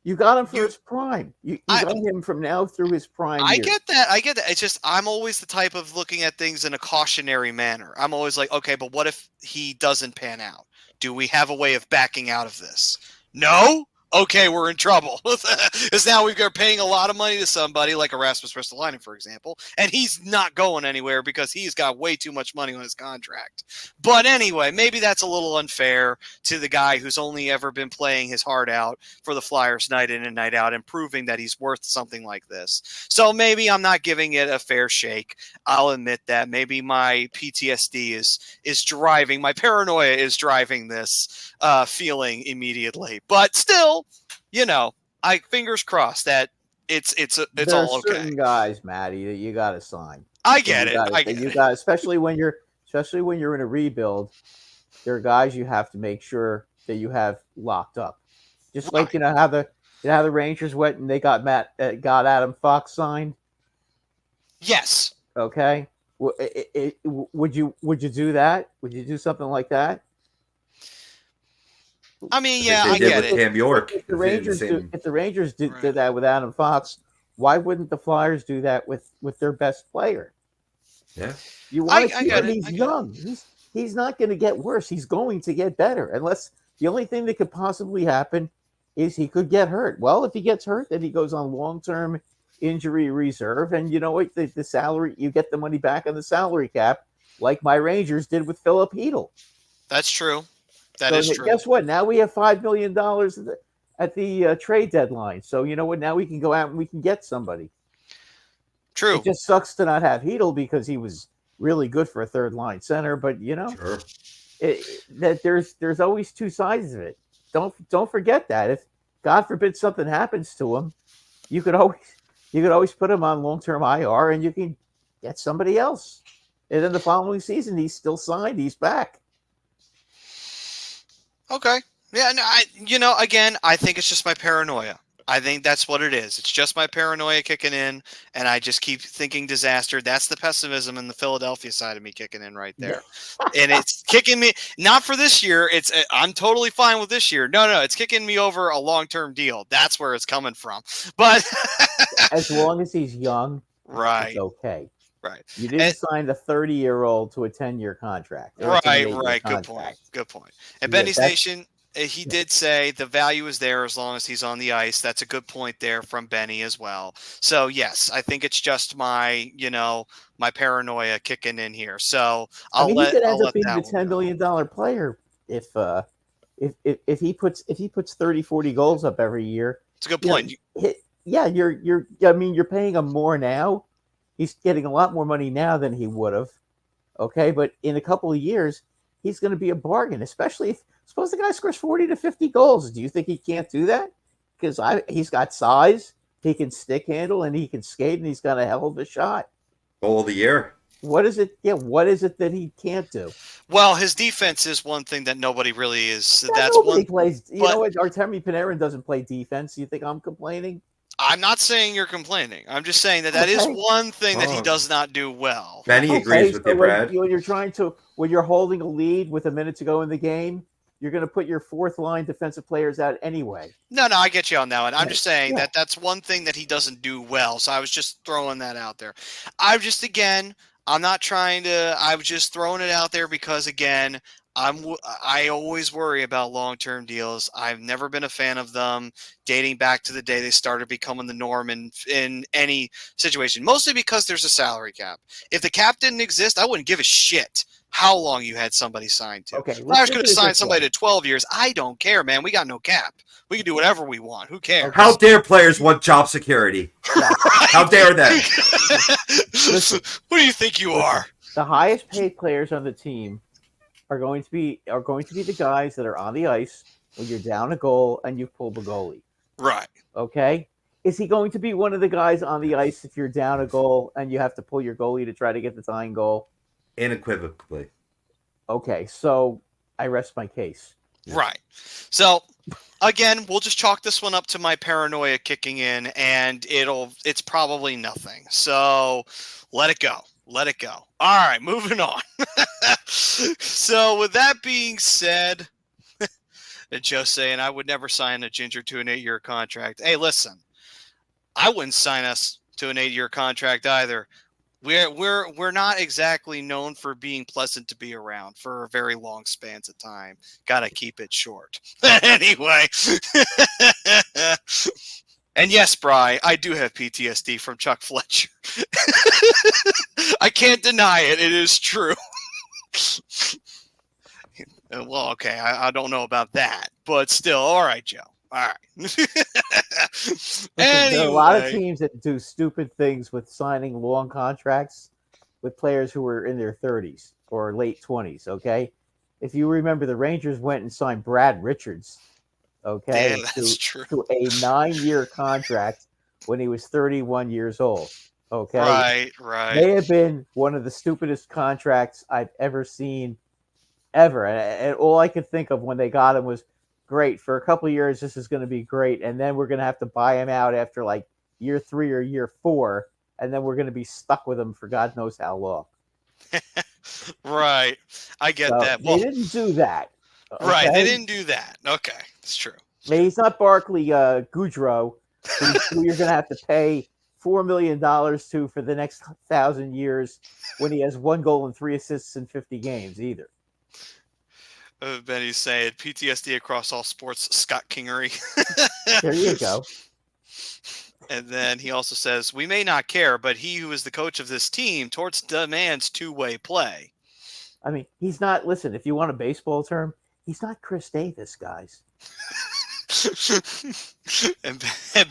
You got him for his prime. You got him from now through his prime years. Get that. It's just I'm always the type of looking at things in a cautionary manner. I'm always like, okay, but what if he doesn't pan out? Do we have a way of backing out of this? No? Okay, we're in trouble. Because now we're paying a lot of money to somebody like Erasmus Ristolainen, for example, and he's not going anywhere because he's got way too much money on his contract. But anyway, maybe that's a little unfair to the guy who's only ever been playing his heart out for the Flyers night in and night out and proving that he's worth something like this. So maybe I'm not giving it a fair shake. I'll admit that. Maybe my PTSD is driving, my paranoia is driving this feeling immediately. But still, I fingers crossed that it's all okay. There are certain guys, Matty, that you got to sign. I get it. Especially when you're in a rebuild. There are guys you have to make sure that you have locked up. Just like how the Rangers went and they got Adam Fox signed. Yes. Okay. Would you do that? Would you do something like that? I mean, yeah, I get it. Cam York. If the Rangers did that with Adam Fox, Why wouldn't the Flyers do that with their best player? Yeah. You want to I keep get him. it. He's I get it. young. He's not going to get worse. He's going to get better. Unless the only thing that could possibly happen is he could get hurt. Well, if he gets hurt, then he goes on long-term injury reserve, and you know what? The salary, you get the money back on the salary cap, like my Rangers did with Philip Hedl. That's true. That So is true. guess what? Now we have $5 million at the trade deadline. So you know what? Now we can go out and we can get somebody. True. It just sucks to not have Hedl because he was really good for a third line center. But you know, Sure. that there's always two sides of it. Don't forget that. If God forbid something happens to him, you could always put him on long-term IR and you can get somebody else. And then the following season, he's still signed. He's back. Okay. Yeah, no, again, I think it's just my paranoia. I think that's what it is. It's just my paranoia kicking in, and I just keep thinking disaster. That's the pessimism and the Philadelphia side of me kicking in right there. And it's kicking me, not for this year. I'm totally fine with this year. No, it's kicking me over a long-term deal. That's where it's coming from. But as long as he's young, right. It's okay. Right. You didn't sign the 30-year-old to a 10-year contract. Right. Good point. And Benny's Nation, he did say the value is there as long as he's on the ice. That's a good point there from Benny as well. So yes, I think it's just my paranoia kicking in here. So he could end up being the $10 million player if he puts 30, 40 goals up every year. It's a good point. You're paying him more now. He's getting a lot more money now than he would have. Okay, but in a couple of years, he's going to be a bargain, especially if suppose the guy scores 40 to 50 goals. Do you think he can't do that? Because he's got size, he can stick handle, and he can skate, and he's got a hell of a shot. Goal of the year. What is it? Yeah, what is it that he can't do? Well, his defense is one thing that nobody really is. Nobody plays. You know what? Artemi Panarin doesn't play defense. You think I'm complaining? I'm not saying you're complaining. I'm just saying that is one thing that he does not do well. Benny agrees with you, Brad. When you're holding a lead with a minute to go in the game, you're going to put your fourth line defensive players out anyway. No, I get you on that one. I'm just saying that's one thing that he doesn't do well. So I was just throwing that out there. I'm just throwing it out there because again, I always worry about long-term deals. I've never been a fan of them dating back to the day they started becoming the norm in any situation, mostly because there's a salary cap. If the cap didn't exist, I wouldn't give a shit how long you had somebody signed to. Okay, if I was going to sign somebody to 12 years, I don't care, man. We got no cap. We can do whatever we want. Who cares? How dare players want job security? How dare them? Listen, who do you think you are? The highest paid players on the team are going to be the guys that are on the ice when you're down a goal and you've pulled the goalie. Right. Okay. Is he going to be one of the guys on the ice if you're down a goal and you have to pull your goalie to try to get the tying goal? Unequivocally. Okay, so I rest my case. Right. So again, we'll just chalk this one up to my paranoia kicking in, and it's probably nothing. So let it go. Let it go. All right, moving on. So with that being said, Joe saying I would never sign a ginger to an 8-year contract. Hey, listen, I wouldn't sign us to an 8-year contract either. We're not exactly known for being pleasant to be around for very long spans of time. Gotta keep it short. Anyway. And yes, Bri, I do have PTSD from Chuck Fletcher. I can't deny it. It is true. Well, okay, I don't know about that, but still, all right, Joe. All right. Anyway. There are a lot of teams that do stupid things with signing long contracts with players who were in their 30s or late 20s, okay? If you remember, the Rangers went and signed Brad Richards, okay, to a 9-year contract when he was 31 years old, okay? Right. May have been one of the stupidest contracts I've ever seen, ever. And all I could think of when they got him was, great, for a couple of years, this is going to be great. And then we're going to have to buy him out after like year 3 or year 4. And then we're going to be stuck with him for God knows how long. Right. I get that. Well, they didn't do that. Okay? Right. They didn't do that. Okay. It's true. He's not Barkley Goudreau, who you're going to have to pay $4 million to for the next 1,000 years when he has 1 goal and 3 assists in 50 games either. Benny's saying PTSD across all sports, Scott Kingery. There you go. And then he also says, we may not care, but he who is the coach of this team demands two-way play. I mean, he's not, listen, if you want a baseball term, he's not Chris Davis, guys. and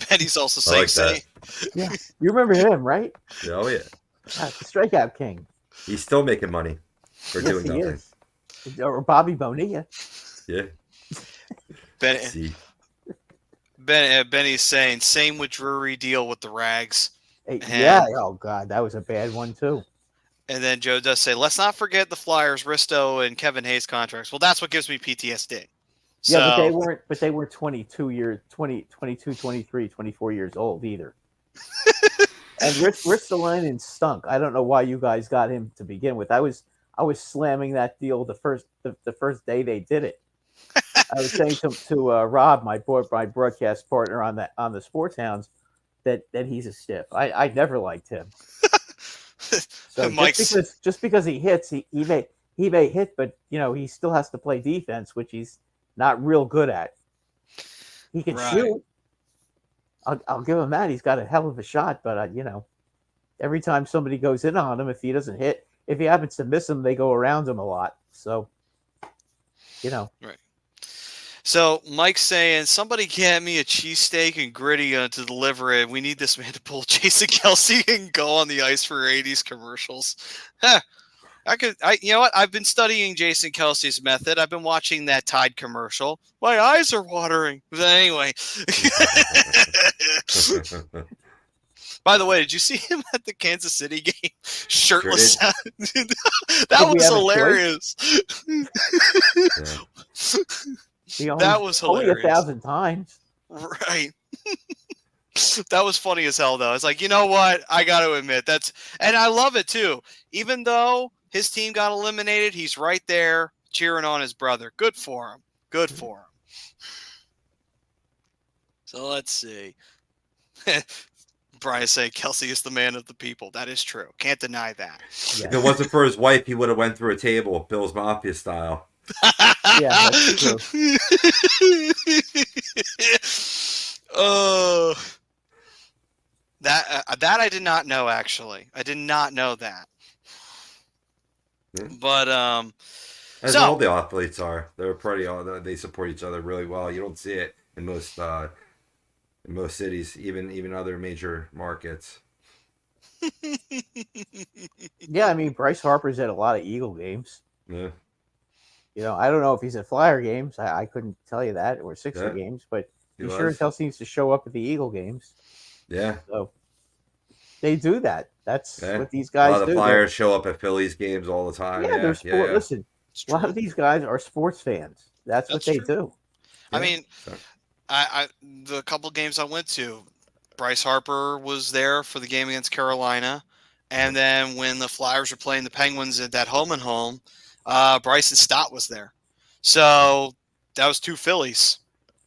Benny's also I saying, like that. Yeah. You remember him, right? Oh, yeah. The strikeout king. He's still making money for doing Yes, he nothing. is. Or Bobby Bonilla. Yeah. See. Benny's saying, same with Drury, deal with the rags. Yeah. Oh, God. That was a bad one, too. And then Joe does say, let's not forget the Flyers, Risto, and Kevin Hayes contracts. Well, that's what gives me PTSD. So, Yeah, but they weren't 22, 23, 24 years old either. And Rich Delanen stunk. I don't know why you guys got him to begin with. I was slamming that deal the first day they did it. I was saying to Rob, my broadcast partner on the Sports Hounds, that he's a stiff. I never liked him. So just because he hits, he may hit, but he still has to play defense, which he's not real good at. He can shoot. I'll give him that. He's got a hell of a shot, but every time somebody goes in on him, if he doesn't hit, if he happens to miss him, they go around him a lot. So, Right. So Mike's saying, somebody get me a cheesesteak and gritty to deliver it. We need this man to pull Jason Kelsey and go on the ice for 80s commercials. Huh. You know what? I've been studying Jason Kelsey's method. I've been watching that Tide commercial. My eyes are watering. But anyway. By the way, did you see him at the Kansas City game? Shirtless. That was hilarious. That was hilarious. Only 1,000 times. Right. That was funny as hell, though. It's like, you know what? I got to admit, and I love it, too. Even though his team got eliminated, he's right there cheering on his brother. Good for him. Good for him. So let's see. Brian saying Kelsey is the man of the people. That is true. Can't deny that. Yeah. If it wasn't for his wife, he would have went through a table, Bill's Mafia style. Yeah, that's true. Oh, that I did not know. Actually, I did not know that. Yeah. But as all the athletes are, they're pretty. They support each other really well. You don't see it in most cities, even other major markets. Yeah, I mean, Bryce Harper's at a lot of Eagle games. Yeah. I don't know if he's at Flyer games. I couldn't tell you that, or Sixer games, but he sure as hell seems to show up at the Eagle games. Yeah. So they do that. That's what these guys do. A lot of Flyers show up at Phillies games all the time. Yeah, they're sport. Listen, a lot of these guys are sports fans. That's what they do. I mean, the couple games I went to, Bryce Harper was there for the game against Carolina, and then when the Flyers were playing the Penguins at that home and home, Bryson Stott was there. So that was two Phillies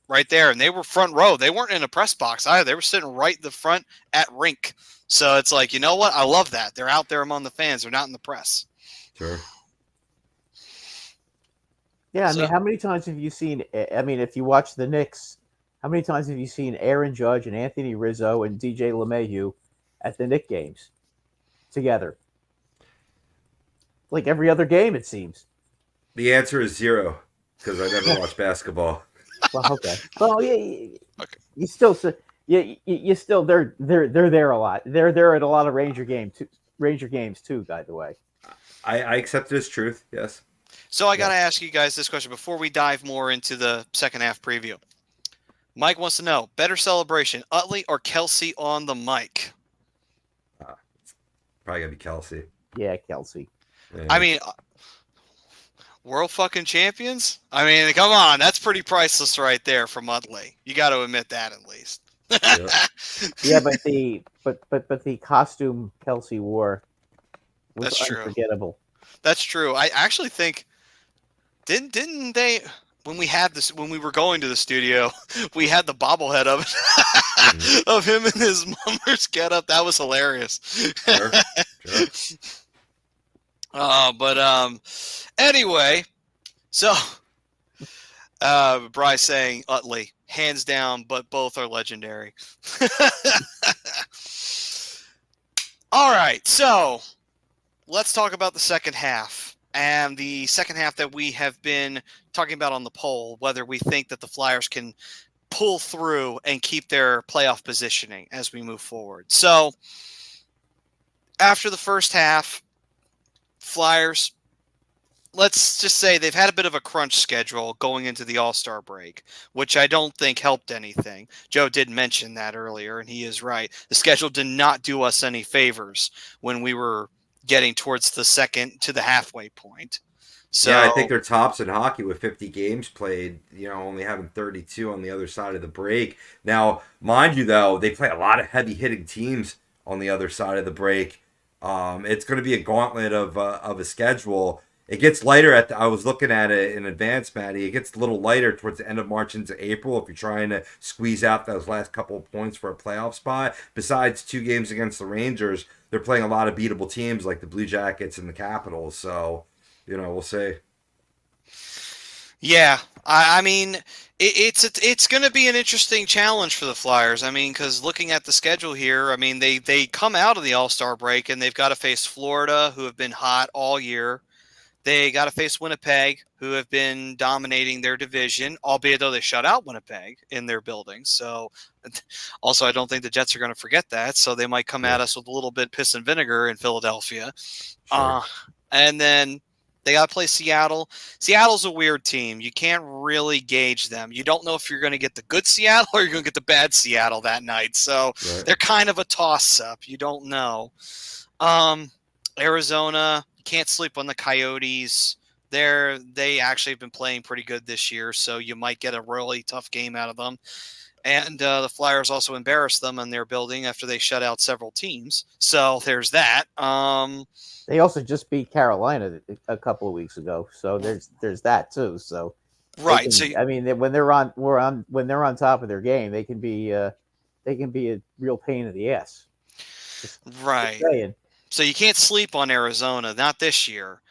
right there, and they were front row. They weren't in a press box either. They were sitting right in the front at rink. So it's like, you know what? I love that. They're out there among the fans. They're not in the press. Sure. Yeah, I mean, how many times have you seen, if you watch the Knicks, how many times have you seen Aaron Judge and Anthony Rizzo and DJ LeMahieu at the Knicks games together? Like every other game, it seems. The answer is 0, because I never watched basketball. Well, okay. Well, yeah, you still, you still, they're there a lot. They're there at a lot of Ranger games too. By the way, I accept it as truth. Yes. So I got to ask you guys this question before we dive more into the second half preview. Mike wants to know, better celebration, Utley or Kelsey on the mic? Probably got to be Kelsey. Yeah, Kelsey. Yeah. I mean, world fucking champions? I mean, come on. That's pretty priceless right there from Utley. You got to admit that at least. Yeah, but the costume Kelsey wore was unforgettable. That's true. I actually think didn't they when we had this, when we were going to the studio, we had the bobblehead of of him in his Mummers getup. That was hilarious. Sure. But anyway, so Bryce saying Utley, hands down, but both are legendary. All right, so let's talk about the second half. And the second half that we have been talking about on the poll, whether we think that the Flyers can pull through and keep their playoff positioning as we move forward. So after the first half, Flyers, let's just say they've had a bit of a crunch schedule going into the All-Star break, which I don't think helped anything. Joe did mention that earlier, and he is right. The schedule did not do us any favors when we were getting towards the second to the halfway point. So, yeah, I think they're tops in hockey with 50 games played, only having 32 on the other side of the break. Now, mind you, though, they play a lot of heavy-hitting teams on the other side of the break. It's going to be a gauntlet of a schedule. It gets lighter I was looking at it in advance, Maddie. It gets a little lighter towards the end of March into April if you're trying to squeeze out those last couple of points for a playoff spot. Besides 2 games against the Rangers, they're playing a lot of beatable teams like the Blue Jackets and the Capitals. So, we'll see. Yeah, I mean, it's going to be an interesting challenge for the Flyers. I mean, because looking at the schedule here, I mean, they come out of the All-Star break and they've got to face Florida, who have been hot all year. They got to face Winnipeg, who have been dominating their division, albeit though they shut out Winnipeg in their building. So, also, I don't think the Jets are going to forget that. So they might come at us with a little bit piss and vinegar in Philadelphia. Sure. And then they got to play Seattle. Seattle's a weird team. You can't really gauge them. You don't know if you're going to get the good Seattle or you're going to get the bad Seattle that night. So they're kind of a toss-up. You don't know. Arizona, you can't sleep on the Coyotes. They actually have been playing pretty good this year, so you might get a really tough game out of them. And the Flyers also embarrassed them in their building after they shut out several teams. So there's that. They also just beat Carolina a couple of weeks ago, so there's that too. So right. I mean, when they're on top of their game, they can be a real pain in the ass. Right. So you can't sleep on Arizona, not this year.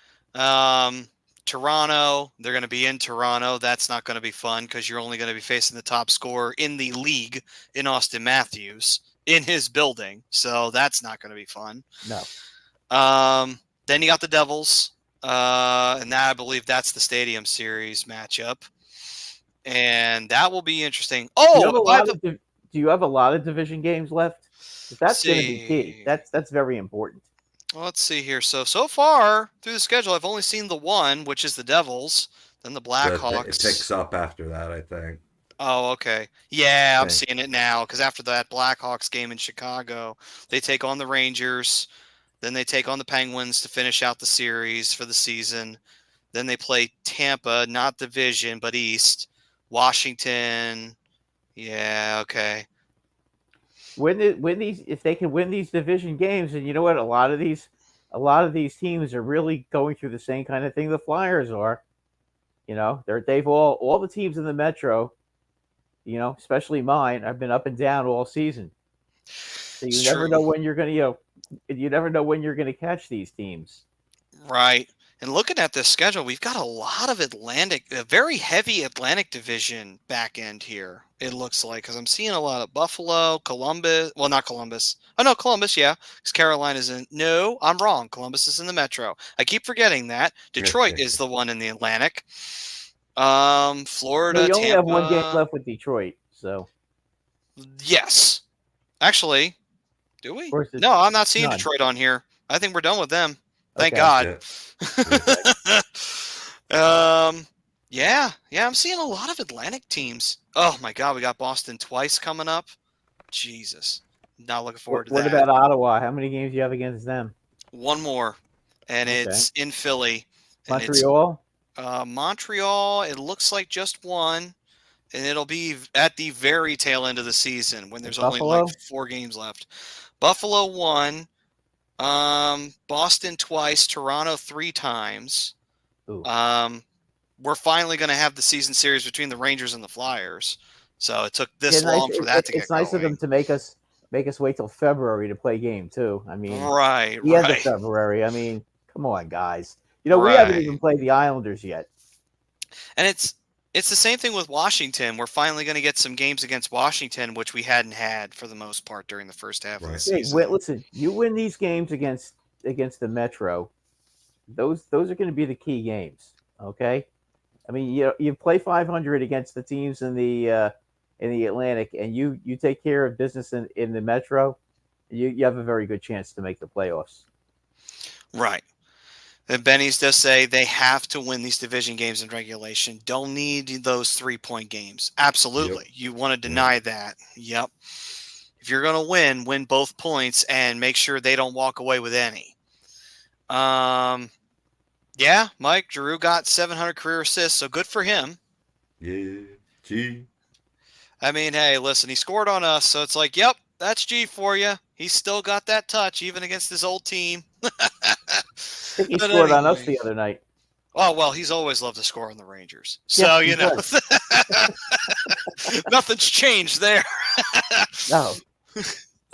Toronto, they're going to be in Toronto. That's not going to be fun because you're only going to be facing the top scorer in the league in Austin Matthews in his building. So that's not going to be fun. No. Then you got the Devils, and that I believe that's the Stadium Series matchup, and that will be interesting. Oh, do you have a lot of division games left? That's going to be key. That's very important. Well, let's see here. So far through the schedule, I've only seen the one, which is the Devils, then the Blackhawks. It picks up after that, I think. Oh, okay. Yeah, I'm seeing it now because after that Blackhawks game in Chicago, they take on the Rangers. Then they take on the Penguins to finish out the series for the season. Then they play Tampa, not division, but East. Washington. Yeah, okay. If they can win these division games, and you know what, a lot of these teams are really going through the same kind of thing the Flyers are. They've all the teams in the Metro, especially mine, I've been up and down all season. So you never know when you're going to catch these teams. Right. And looking at this schedule, we've got a lot of a very heavy Atlantic division back end here, it looks like, because I'm seeing a lot of Buffalo, Columbus. Well, not Columbus. Oh, no, Columbus, yeah. Because Carolina's in. No, I'm wrong. Columbus is in the Metro. I keep forgetting that. Detroit is the one in the Atlantic. Florida, you only Tampa. have one game left with Detroit, so. Yes. Actually, do we? No, I'm not seeing Detroit on here. I think we're done with them. Thank God. Yeah. I'm seeing a lot of Atlantic teams. Oh my God, we got Boston twice coming up. Jesus, not looking forward to that. What about Ottawa? How many games do you have against them? One more, and it's in Philly. Montreal. Montreal. It looks like just one, and it'll be at the very tail end of the season when there's only like 4 games left. Buffalo 1. Boston twice, Toronto 3 times. we're finally going to have the season series between the Rangers and the Flyers. So it took this Yeah, nice. long for that to get It's nice of going. them to make us wait till February to play game 2. I mean, Right, the end of right, February. I mean, come on, guys. We haven't even right. played the Islanders yet. And it's the same thing with Washington. We're finally going to get some games against Washington, which we hadn't had for the most part during the first half of the Right. Hey, season. listen, you win these games against the Metro. Those are going to be the key games. Okay. I mean, you play 500 against the teams in the Atlantic, and you take care of business in the Metro. You have a very good chance to make the playoffs. Right. And Benny's does say they have to win these division games in regulation. Don't need those 3-point games. Absolutely. Yep. You want to deny that. Yep. If you're going to win both points and make sure they don't walk away with any. Yeah, Mike, Giroux got 700 career assists, so good for him. Yeah, G. I mean, hey, listen, he scored on us, so it's like, yep, that's G for you. He's still got that touch, even against his old team. I think he But scored on us anyway. the other night. Oh, well, he's always loved to score on the Rangers. Yeah, So, he you know, does. nothing's changed there. No.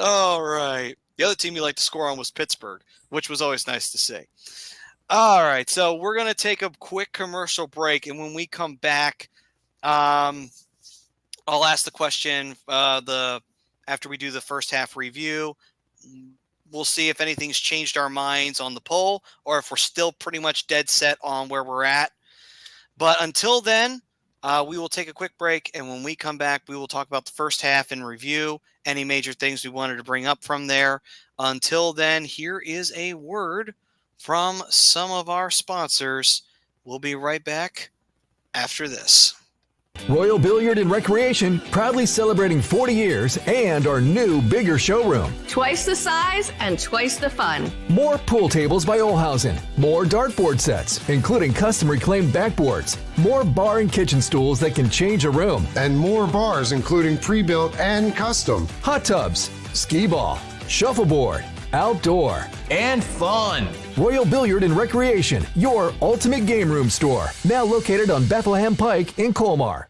All right. The other team you like to score on was Pittsburgh, which was always nice to see. All right, so we're going to take a quick commercial break, and when we come back, I'll ask the question after we do the first half review. We'll see if anything's changed our minds on the poll or if we're still pretty much dead set on where we're at. But until then, we will take a quick break, and when we come back, we will talk about the first half in review, any major things we wanted to bring up from there. Until then, here is a word from some of our sponsors. We'll be right back after this. Royal Billiard and Recreation, proudly celebrating 40 years and our new, bigger showroom. Twice the size and twice the fun. More pool tables by Olhausen. More dartboard sets, including custom reclaimed backboards. More bar and kitchen stools that can change a room. And more bars, including pre-built and custom. Hot tubs, skee ball, shuffleboard, outdoor, and fun. Royal Billiard and Recreation, your ultimate game room store. Now located on Bethlehem Pike in Colmar.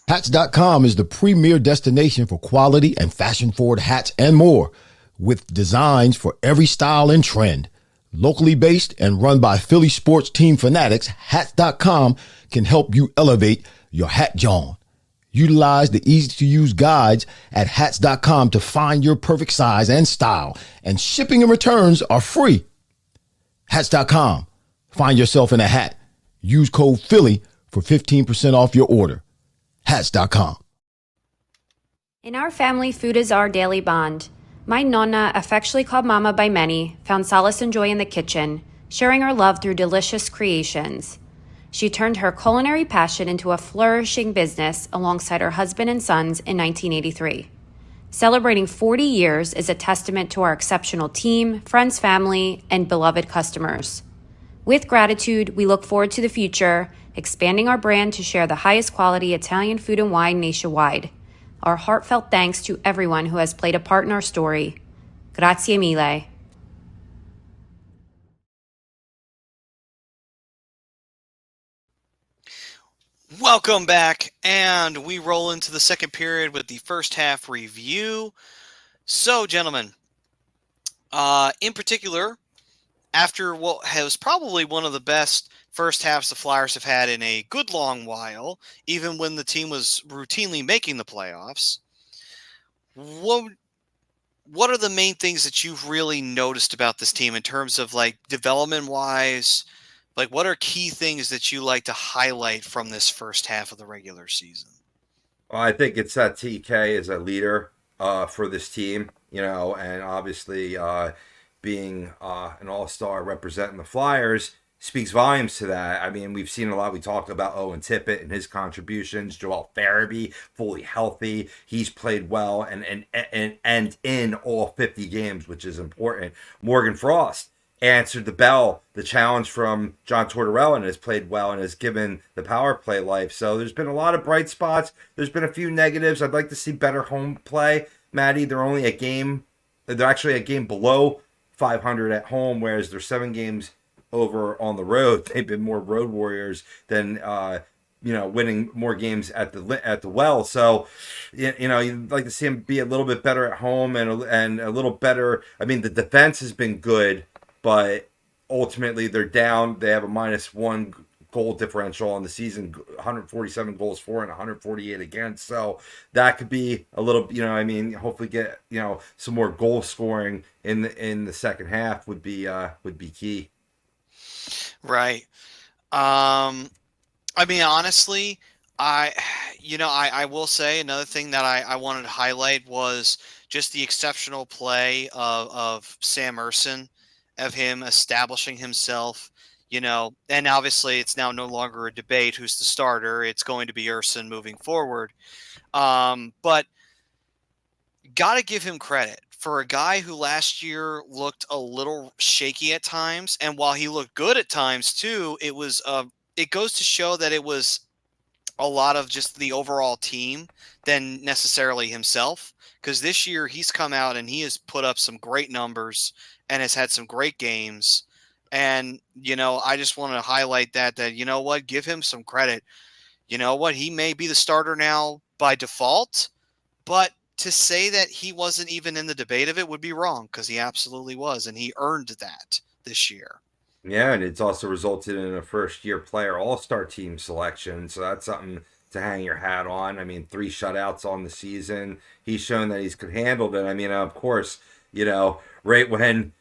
Hats.com is the premier destination for quality and fashion-forward hats and more, with designs for every style and trend. Locally based and run by Philly sports team fanatics, Hats.com can help you elevate your hat john. Utilize the easy-to-use guides at Hats.com to find your perfect size and style, and shipping and returns are free. Hats.com. Find yourself in a hat. Use code Philly for 15% off your order. Hats.com. In our family, food is our daily bond. My Nonna, affectionately called Mama by many, found solace and joy in the kitchen, sharing her love through delicious creations. She turned her culinary passion into a flourishing business alongside her husband and sons in 1983. Celebrating 40 years is a testament to our exceptional team, friends, family, and beloved customers. With gratitude, we look forward to the future, expanding our brand to share the highest quality Italian food and wine nationwide. Our heartfelt thanks to everyone who has played a part in our story. Grazie mille. Welcome back, and we roll into the second period with the first half review. So, gentlemen, in particular, after what was probably one of the best first halves the Flyers have had in a good long while, even when the team was routinely making the playoffs, what are the main things that you've really noticed about this team in terms of, like, development-wise? Like, what are key things that you like to highlight from this first half of the regular season? Well, I think it's that TK is a leader for this team, and obviously being an all-star representing the Flyers speaks volumes to that. I mean, we've seen a lot. We talked about Owen Tippett and his contributions. Joel Farabee, fully healthy. He's played well and in all 50 games, which is important. Morgan Frost answered the bell, the challenge from John Tortorella, and has played well and has given the power play life. So there's been a lot of bright spots. There's been a few negatives. I'd like to see better home play. Maddie, they're actually a game below 500 at home, whereas they're 7 games over on the road. They've been more road warriors than winning more games at the well. So, you'd like to see him be a little bit better at home and a little better. I mean, the defense has been good, but ultimately they're down. They have a -1 goal differential on the season, 147 goals for and 148 against. So that could be a little, hopefully get some more goal scoring in the second half would be key. Right. I mean, honestly, I will say another thing that I wanted to highlight was just the exceptional play of Sam Ersson, of him establishing himself, and obviously it's now no longer a debate who's the starter. It's going to be Ersson moving forward. But got to give him credit for a guy who last year looked a little shaky at times. And while he looked good at times too, it goes to show that it was a lot of just the overall team than necessarily himself. Because this year he's come out and he has put up some great numbers and has had some great games. And, I just want to highlight that, give him some credit. He may be the starter now by default, but to say that he wasn't even in the debate of it would be wrong, because he absolutely was. And he earned that this year. Yeah, and it's also resulted in a first-year player all-star team selection, so that's something to hang your hat on. I mean, 3 shutouts on the season. He's shown that he's could handle it. I mean, of course, right when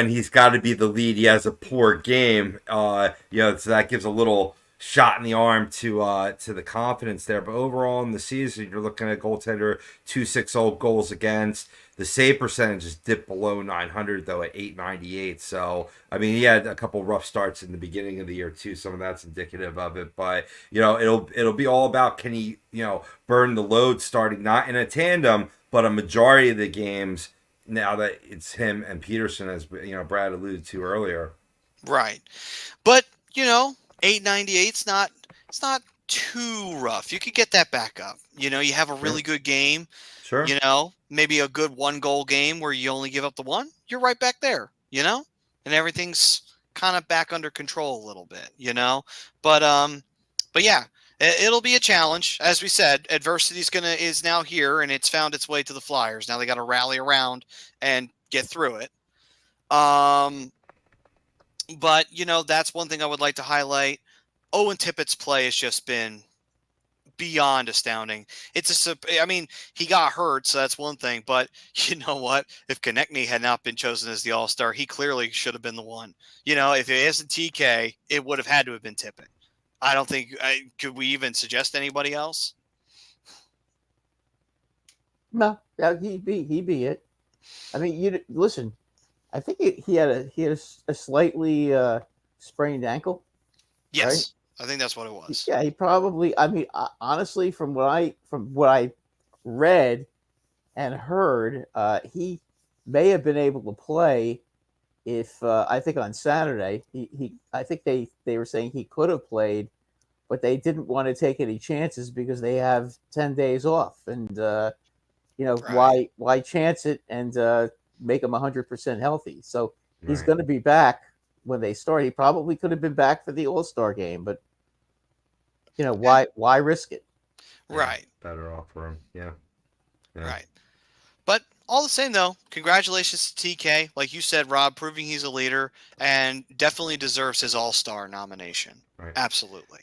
he's got to be the lead, he has a poor game. So that gives a little shot in the arm to the confidence there. But overall in the season, you're looking at goaltender 260 goals against. The save percentage is dipped below 900 though at 898. So I mean, he had a couple rough starts in the beginning of the year too. Some of that's indicative of it, but it'll be all about, can he burn the load starting not in a tandem, but a majority of the games now that it's him and Peterson, as Brad alluded to earlier. Right, but 898's it's not too rough. You could get that back up. You have a really good game. Sure. Maybe a good 1-goal game where you only give up the one. You're right back there. And everything's kind of back under control a little bit. But yeah, it'll be a challenge. As we said, adversity is now here, and it's found its way to the Flyers. Now they got to rally around and get through it. But, that's one thing I would like to highlight. Owen Tippett's play has just been beyond astounding. He got hurt, so that's one thing. But you know what? If Konechny had not been chosen as the All-Star, he clearly should have been the one. If it isn't TK, it would have had to have been Tippett. I don't think could we even suggest anybody else? No, he'd be it. I mean, you listen. I think he had a slightly sprained ankle. Yes, right? I think that's what it was. Yeah, he probably. I mean, honestly, from what I read and heard, he may have been able to play. If I think on Saturday, I think they were saying he could have played, but they didn't want to take any chances because they have 10 days off, and Right. why chance it and make him 100% healthy? So he's going to be back when they start. He probably could have been back for the All-Star game, but why risk it? Right. Better off for him. Yeah. Right. But all the same, though, congratulations to TK. Like you said, Rob, proving he's a leader and definitely deserves his All-Star nomination. Right. Absolutely.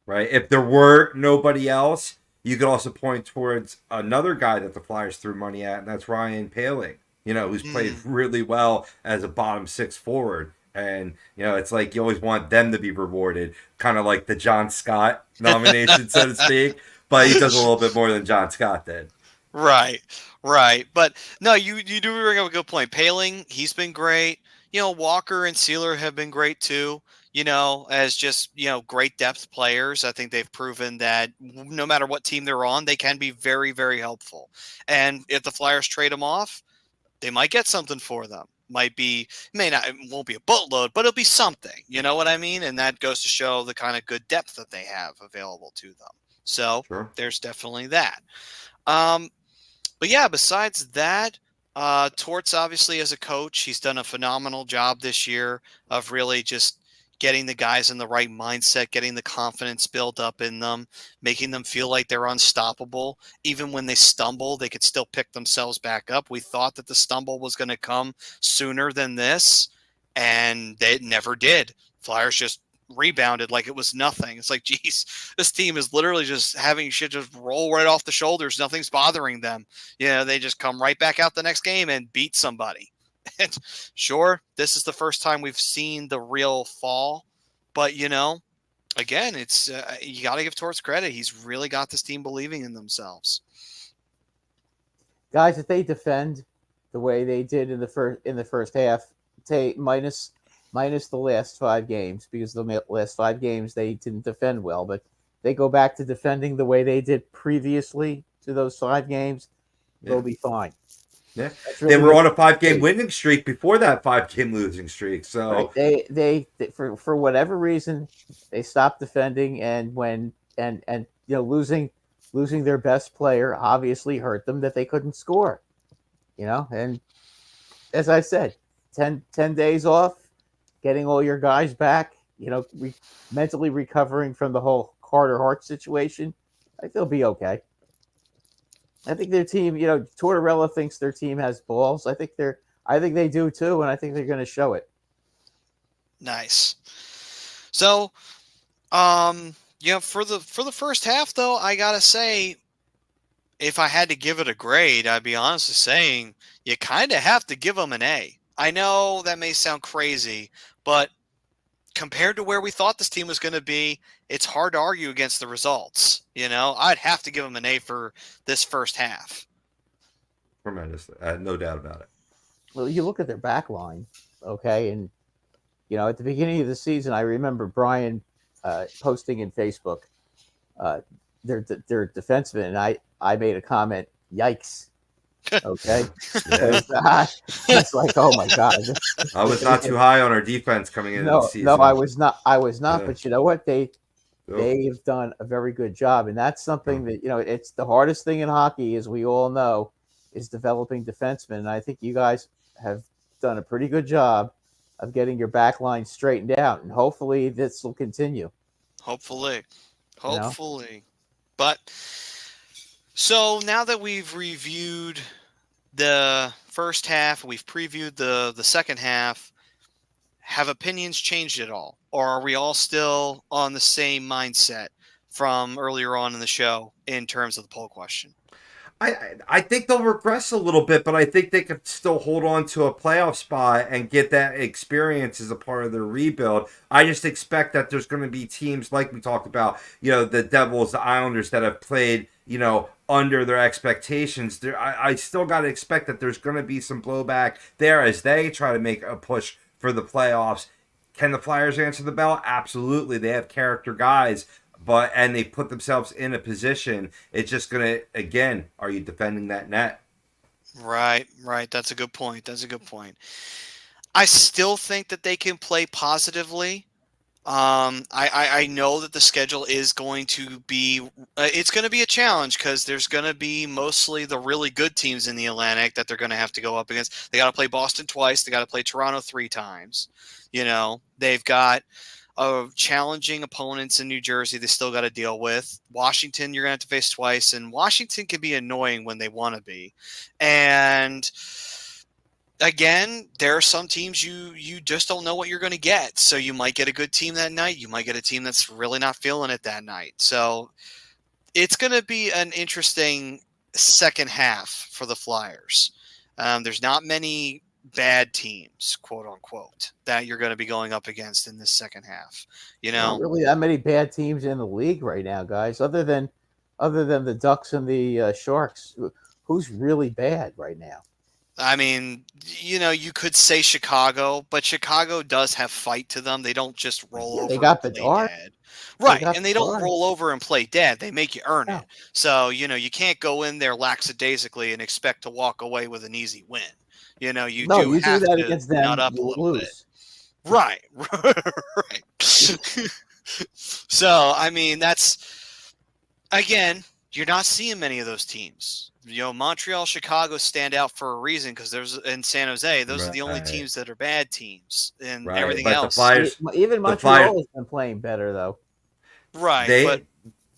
Right. If there were nobody else, you could also point towards another guy that the Flyers threw money at, and that's Ryan Poehling, who's played really well as a bottom 6 forward. And, it's like you always want them to be rewarded, kind of like the John Scott nomination, so to speak. But he does a little bit more than John Scott did. Right. But no, you do bring up a good point. Poehling, he's been great. Walker and Sealer have been great too. As just, great depth players. I think they've proven that no matter what team they're on, they can be very, very helpful. And if the Flyers trade them off, they might get something for them. It won't be a boatload, but it'll be something. You know what I mean? And that goes to show the kind of good depth that they have available to them. So Sure. There's definitely that. But yeah, besides that, Torts, obviously, as a coach, he's done a phenomenal job this year of really just getting the guys in the right mindset, getting the confidence built up in them, making them feel like they're unstoppable. Even when they stumble, they could still pick themselves back up. We thought that the stumble was going to come sooner than this, and it never did. Flyers just rebounded like it was nothing. It's like, geez, this team is literally just having shit just roll right off the shoulders. Nothing's bothering them. They just come right back out the next game and beat somebody. And sure, this is the first time we've seen the real fall, but again, it's you got to give Torts credit. He's really got this team believing in themselves. Guys, if they defend the way they did in the first half, minus the last 5 games, because the last 5 games they didn't defend well, but they go back to defending the way they did previously to those 5 games, they'll be fine. Yeah, Really they were on a 5-game winning streak before that 5-game losing streak. So right. they for whatever reason they stopped defending, and losing their best player obviously hurt them, that they couldn't score. And as I said, 10 days off, getting all your guys back, mentally recovering from the whole Carter Hart situation, I think they'll be okay. I think their team, Tortorella thinks their team has balls. I think they do too, and I think they're going to show it. Nice. So, for the first half though, I gotta say, if I had to give it a grade, I'd be honest with saying you kind of have to give them an A. I know that may sound crazy, but compared to where we thought this team was going to be, it's hard to argue against the results. I'd have to give them an A for this first half. Tremendous. No doubt about it. Well, you look at their back line, okay, and at the beginning of the season, I remember Brian posting in Facebook their defenseman, and I made a comment, yikes. Okay. It's like, oh my God. I was not too high on our defense coming into the season. No, I was not. Yeah. But you know what? They've done a very good job. And that's something that, it's the hardest thing in hockey, as we all know, is developing defensemen. And I think you guys have done a pretty good job of getting your back line straightened out. And hopefully this will continue. Hopefully. But so now that we've reviewed the first half, we've previewed the second half, have opinions changed at all? Or are we all still on the same mindset from earlier on in the show in terms of the poll question? I think they'll regress a little bit, but I think they could still hold on to a playoff spot and get that experience as a part of their rebuild. I just expect that there's going to be teams like we talked about, the Devils, the Islanders, that have played, under their expectations. I still got to expect that there's going to be some blowback there as they try to make a push for the playoffs. Can the Flyers answer the bell? Absolutely. They have character guys. And they put themselves in a position. It's just going to, again, are you defending that net? Right. That's a good point. I still think that they can play positively. I know that the schedule is going to be it's going to be a challenge, because there's going to be mostly the really good teams in the Atlantic that they're going to have to go up against. They got to play Boston twice. They got to play Toronto 3 times. They've got challenging opponents in New Jersey they still got to deal with. Washington, you're going to have to face twice, and Washington can be annoying when they want to be. And again, there are some teams you just don't know what you're going to get. So you might get a good team that night. You might get a team that's really not feeling it that night. So it's going to be an interesting second half for the Flyers. There's not many bad teams, quote unquote, that you're going to be going up against in this second half. Not really that many bad teams in the league right now, guys, other than the Ducks and the Sharks. Who's really bad right now? I mean, you could say Chicago, but Chicago does have fight to them. They don't just roll over. They got and the play dark. dead. Right, and they don't roll over and play dead. They make you earn it. So, you can't go in there lackadaisically and expect to walk away with an easy win. You do have that to against them, nut up a little lose. bit. Right. So, I mean, that's, again, you're not seeing many of those teams. Montreal, Chicago stand out for a reason because in San Jose, those are the only teams that are bad teams, and everything but else. The Flyers, even Montreal has been playing better though. Right,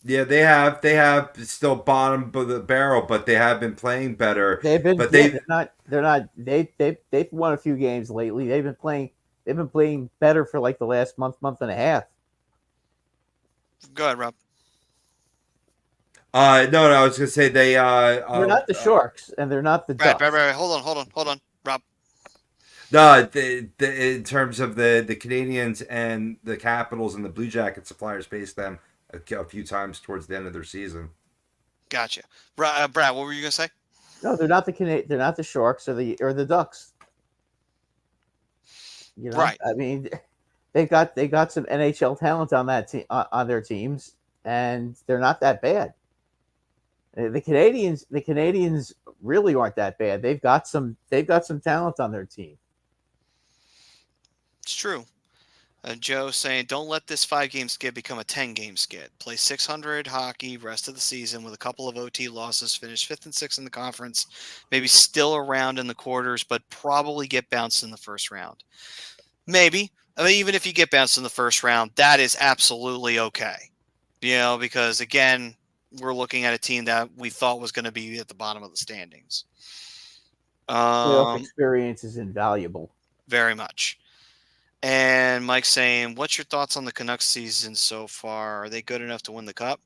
they have still bottom of the barrel, but they have been playing better. They've been, but they've won a few games lately. They've been playing better for like the last month and a half. Go ahead, Rob. No, I was gonna say they're not the Sharks and they're not the Ducks. Right. Hold on, Rob. No, in terms of the Canadians and the Capitals and the Blue Jackets, the Flyers faced them a few times towards the end of their season. Gotcha, Brad. What were you gonna say? No, they're not they're not the Sharks or the Ducks. Right. I mean, they got some NHL talent on that team on their teams, and they're not that bad. The Canadians really aren't that bad. They've got some talent on their team. It's true. Joe saying, don't let this 5-game skid become a 10-game skid. Play 600 hockey rest of the season with a couple of OT losses. Finish 5th and 6th in the conference. Maybe still around in the quarters, but probably get bounced in the first round. Maybe. I mean, even if you get bounced in the first round, that is absolutely okay. Because again, we're looking at a team that we thought was going to be at the bottom of the standings. Playoff experience is invaluable. Very much. And Mike's saying, what's your thoughts on the Canucks season so far? Are they good enough to win the Cup?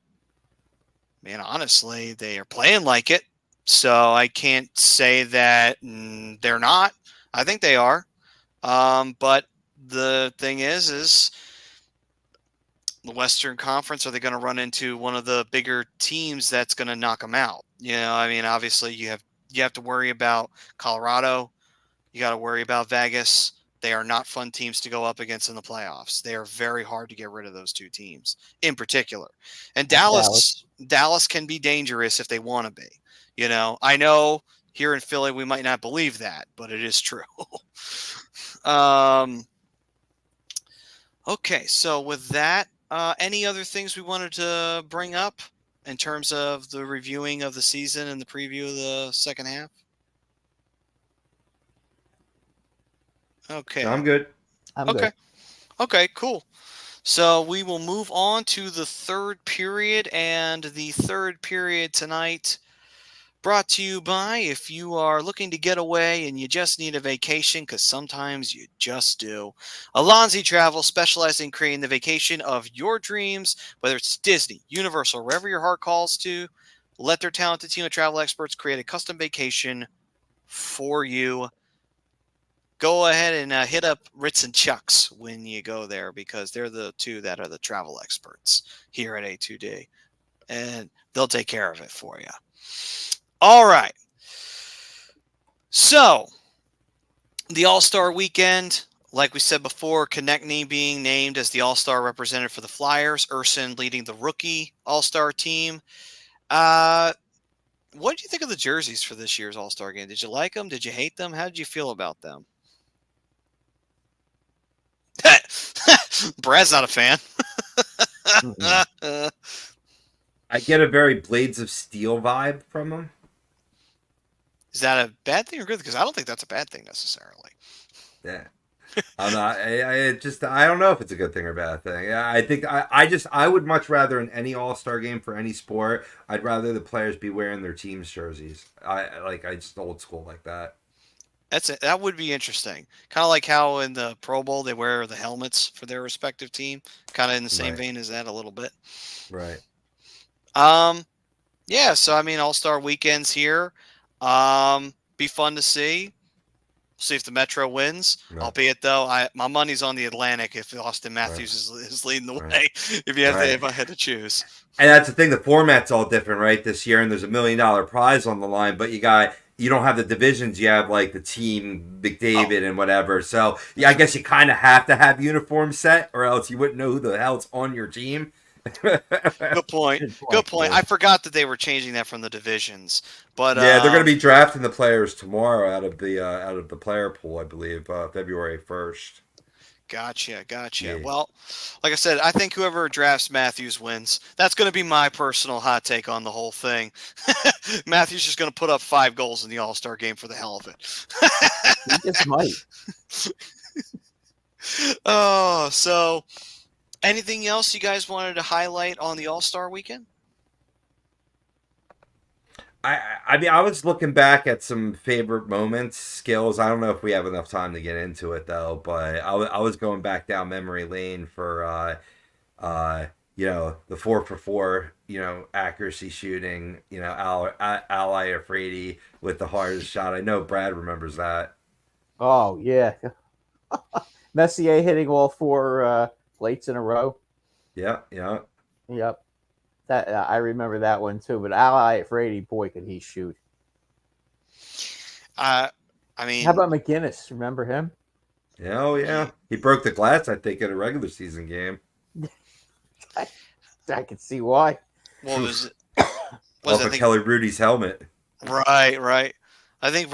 Man, honestly, they are playing like it. So I can't say that they're not. I think they are. But the thing is the Western Conference, are they going to run into one of the bigger teams that's going to knock them out? Obviously you have to worry about Colorado. You got to worry about Vegas. They are not fun teams to go up against in the playoffs. They are very hard to get rid of those two teams in particular. And Dallas can be dangerous if they want to be. I know here in Philly we might not believe that, but it is true. Okay, so with that, any other things we wanted to bring up in terms of the reviewing of the season and the preview of the second half? Okay. No, I'm good. Good. Okay, cool. So we will move on to the third period, and the third period tonight brought to you by, if you are looking to get away and you just need a vacation, because sometimes you just do, Alonzi Travel, specializing in creating the vacation of your dreams, whether it's Disney, Universal, wherever your heart calls to. Let their talented team of travel experts create a custom vacation for you. Go ahead and hit up Ritz and Chuck's when you go there, because they're the two that are the travel experts here at A2D, and they'll take care of it for you. All right. So the All-Star weekend, like we said before, Konechny being named as the All-Star representative for the Flyers, Urson leading the rookie All-Star team. What did you think of the jerseys for this year's All-Star game? Did you like them? Did you hate them? How did you feel about them? Brad's not a fan. I get a very Blades of Steel vibe from them. Is that a bad thing or good? Because I don't think that's a bad thing necessarily. Yeah. I'm not. I don't know if it's a good thing or a bad thing. I think I would much rather in any All-Star game for any sport, I'd rather the players be wearing their team's jerseys. I just old school like that. That would be interesting. Kind of like how in the Pro Bowl they wear the helmets for their respective team. Kind of in the same vein as that a little bit. Right. Yeah. So I mean, All-Star weekends here. Be fun to see. See if the Metro wins. Right. Albeit though, my money's on the Atlantic if Austin Matthews is leading the way. If I had to choose. And that's the thing. The format's all different, right? This year, and there's $1 million prize on the line, but you don't have the divisions. You have like the team McDavid and whatever. So yeah, I guess you kind of have to have uniform set, or else you wouldn't know who the hell's on your team. Good point. I forgot that they were changing that from the divisions, but yeah, they're going to be drafting the players tomorrow out of the player pool, I believe, February 1st. Gotcha. Yeah. Well, like I said, I think whoever drafts Matthews wins. That's going to be my personal hot take on the whole thing. Matthews just going to put up 5 goals in the All-Star game for the hell of it. He just might. Oh, so anything else you guys wanted to highlight on the All-Star weekend? I mean, I was looking back at some favorite moments, skills. I don't know if we have enough time to get into it though, but I was going back down memory lane for the 4-for-4, accuracy shooting, Ally Afraidy with the hardest shot. I know Brad remembers that. Oh yeah, Messier hitting all 4 plates in a row. Yeah. Yep. That I remember that one too. But Ally at Brady, boy, could he shoot! I mean, How about McGinnis? Remember him? Oh yeah, he broke the glass, I think, in a regular season game. I can see why. What was it? Off of Kelly Rudy's helmet. Right. I think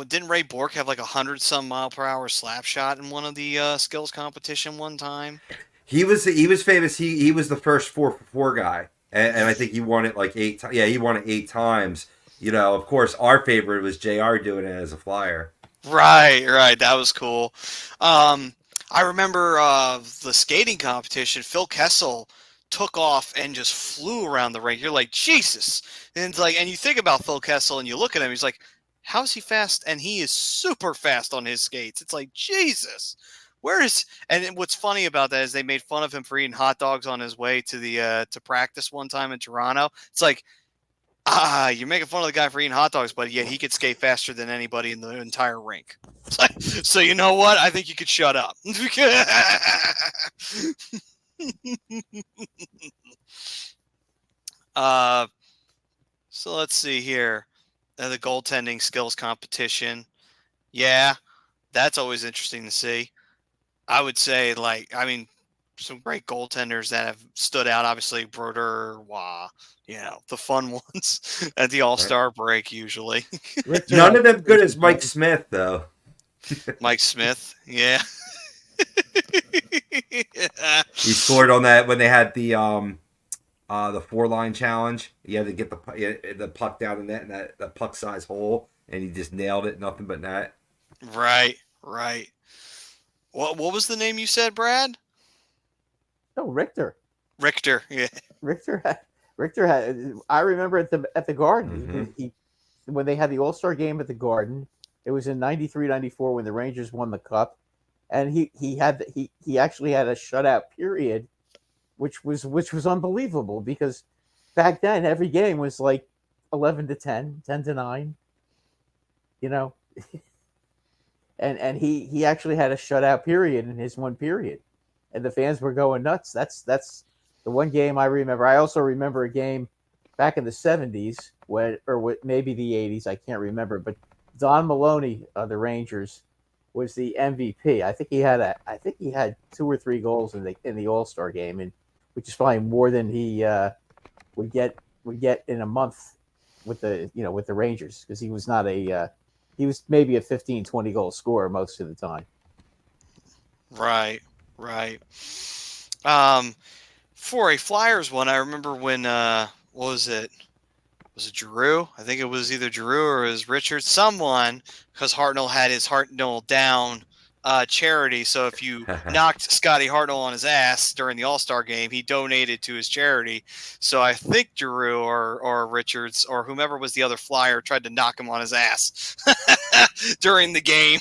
didn't Ray Bork have like 100-some mile-per-hour slap shot in one of the skills competition one time? He was famous. He was the first 4-for-4 guy, and I think he won it like 8 times. Yeah, he won it 8 times. Of course, our favorite was JR doing it as a flyer. Right. That was cool. I remember the skating competition. Phil Kessel took off and just flew around the rink. You're like, Jesus. And it's like, and you think about Phil Kessel and you look at him, he's like, how's he fast? And he is super fast on his skates. It's like, Jesus. And what's funny about that is they made fun of him for eating hot dogs on his way to the to practice one time in Toronto. It's like, you're making fun of the guy for eating hot dogs, but yet he could skate faster than anybody in the entire rink. It's like, so you know what? I think you could shut up. So let's see here. The goaltending skills competition. Yeah, that's always interesting to see. I would say, some great goaltenders that have stood out. Obviously, Broder, the fun ones at the All-Star break usually. None of them good as Mike Smith, though. Mike Smith, yeah. He scored on that when they had the 4-line challenge. He had to get the puck down in net in that puck size hole, and he just nailed it. Nothing but net. Right. What was the name you said, Brad? No, Richter. Yeah. Richter had. I remember at the Garden. Mm-hmm. When they had the All-Star game at the Garden. It was in 93-94 when the Rangers won the Cup, and he actually had a shutout period, which was unbelievable because back then every game was like 11-10, 10-9, and he actually had a shutout period in his one period, and the fans were going nuts. That's the one game I remember. I also remember a game back in the 70s maybe the 80s. I can't remember, but Don Maloney of the Rangers was the MVP. I think he had 2 or 3 goals in the All-Star game, and which is probably more than he would get in a month with the Rangers, because he was not he was maybe a 15-20 goal scorer most of the time. Right. For a Flyers one, I remember when what was it? Was it Giroux? I think it was either Giroux or it was Richards. Someone, because Hartnell had his Hartnell down charity. So if you knocked Scotty Hartnell on his ass during the All-Star game, he donated to his charity. So I think Giroux or Richards or whomever was the other Flyer tried to knock him on his ass during the game.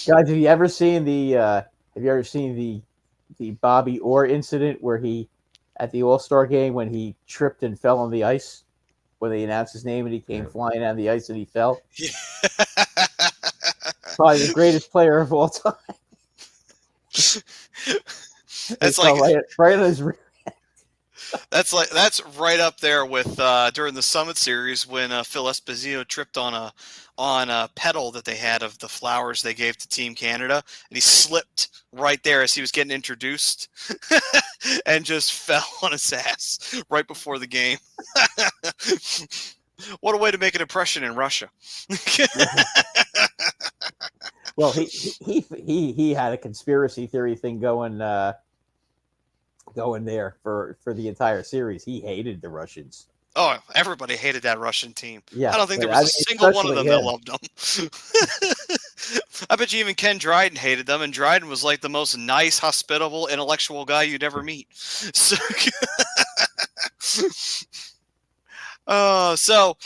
Guys, have you ever seen the Bobby Orr incident where he, at the All-Star game, when he tripped and fell on the ice when they announced his name and he came flying on the ice and he fell? Yeah. Probably the greatest player of all time. That's like right on his rear. That's right up there with during the Summit Series when Phil Esposito tripped on a pedal that they had of the flowers they gave to Team Canada, and he slipped right there as he was getting introduced and just fell on his ass right before the game. What a way to make an impression in Russia. Well, he had a conspiracy theory thing going there for the entire series. He hated the Russians. Oh, everybody hated that Russian team. Yeah, I don't think but there was a single one of them that him. loved them. I bet you even Ken Dryden hated them, and Dryden was like the most nice, hospitable, intellectual guy you'd ever meet. So, so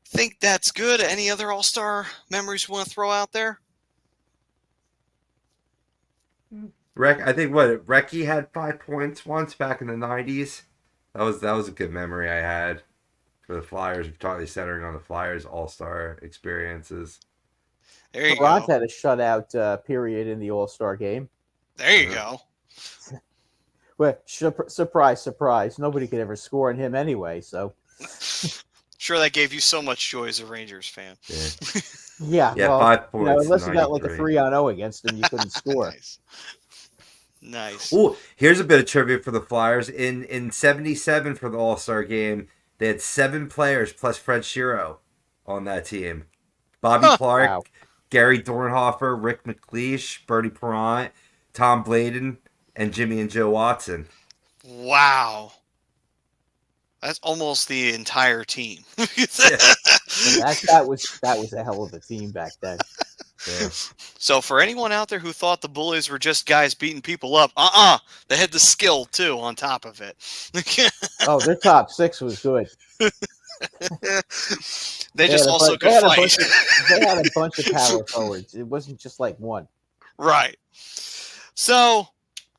think that's good. Any other All-Star memories you want to throw out there? I think Recky had 5 points once back in the 90s. That was a good memory I had for the Flyers, totally centering on the Flyers All-Star experiences. There you Toronto go. had a shutout period in the All-Star game. There you go. Well, surprise, surprise. Nobody could ever score on him anyway, so. Sure, that gave you so much joy as a Rangers fan. Yeah, Yeah, well, 5 points. unless you got like a 93. 3-0 against him, you couldn't score. Nice. Oh, here's a bit of trivia for the Flyers. In 77 for the All-Star game, they had 7 players plus Fred Shero on that team. Bobby Clark, Wow. Gary Dornhofer, Rick McLeish, Bernie Perrant, Tom Bladen, and Jimmy and Joe Watson. Wow. That's almost the entire team. That was a hell of a team back then. Yeah. So for anyone out there who thought the bullies were just guys beating people up, they had the skill too on top of it. Oh, their top 6 was good. They just also could fight. They had a bunch of power forwards. It wasn't just like one. Right. So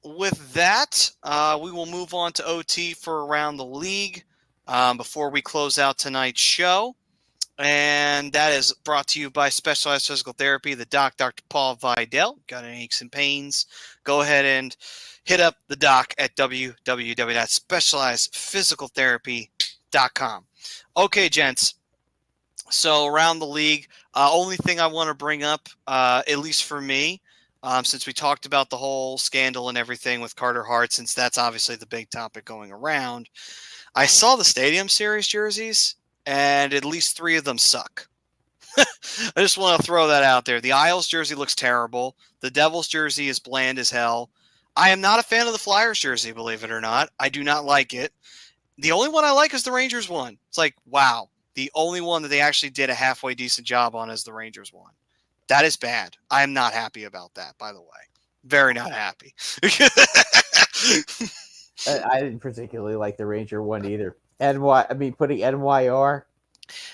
with that, we will move on to OT for Around the League before we close out tonight's show. And that is brought to you by Specialized Physical Therapy, the doc, Dr. Paul Vidal. Got any aches and pains? Go ahead and hit up the doc at www.specializedphysicaltherapy.com. Okay, gents. So around the league, only thing I want to bring up, at least for me, since we talked about the whole scandal and everything with Carter Hart, since that's obviously the big topic going around, I saw the Stadium Series jerseys, and at least 3 of them suck. I just want to throw that out there. The Isles jersey looks terrible. The Devils jersey is bland as hell. I am not a fan of the Flyers jersey, believe it or not. I do not like it. The only one I like is the Rangers one. It's like, wow. The only one that they actually did a halfway decent job on is the Rangers one. That is bad. I am not happy about that, by the way. Very not happy. I didn't particularly like the Ranger one either. Putting NYR.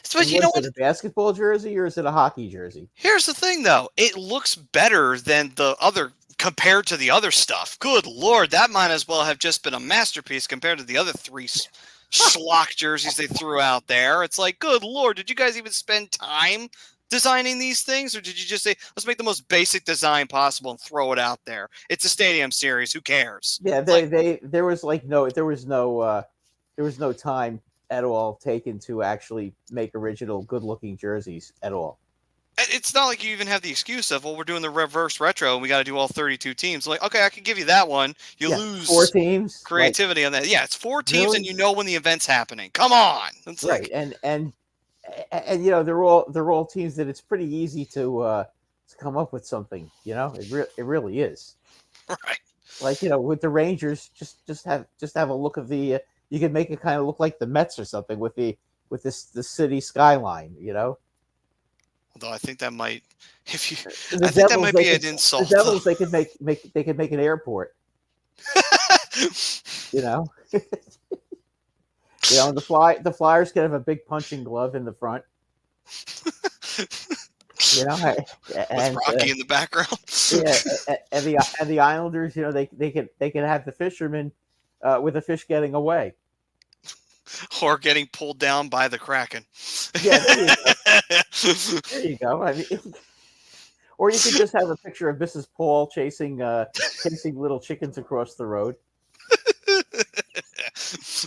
So, you know what? Is it a basketball jersey or is it a hockey jersey? Here's the thing, though. It looks better than the other compared to the other stuff. Good Lord, that might as well have just been a masterpiece compared to the other 3 schlock jerseys they threw out there. It's like, good Lord, did you guys even spend time designing these things, or did you just say, let's make the most basic design possible and throw it out there? It's a Stadium Series. Who cares? Yeah, there was no time at all taken to actually make original good-looking jerseys at all. It's not like you even have the excuse of, well, we're doing the reverse retro and we got to do all 32 teams. Like, okay, I can give you that one. You lose 4 teams, creativity on that. Yeah, it's 4 teams, really? and you know when the event's happening. Come on, it's right? Like, and you know they're all teams that it's pretty easy to come up with something. You know, it really is. Right. Like, you know, with the Rangers, just have a look of the. You could make it kind of look like the Mets or something with the city skyline. You know. Although I think that might, I think Devils, that might be an insult. The Devils, they could make an airport. You know. You know, the Flyers could have a big punching glove in the front. You know, with Rocky in the background. Yeah, and the Islanders, you know, they could have the fishermen with the fish getting away, or getting pulled down by the Kraken. Yeah, there you go. I mean, or you could just have a picture of Mrs. Paul chasing little chickens across the road.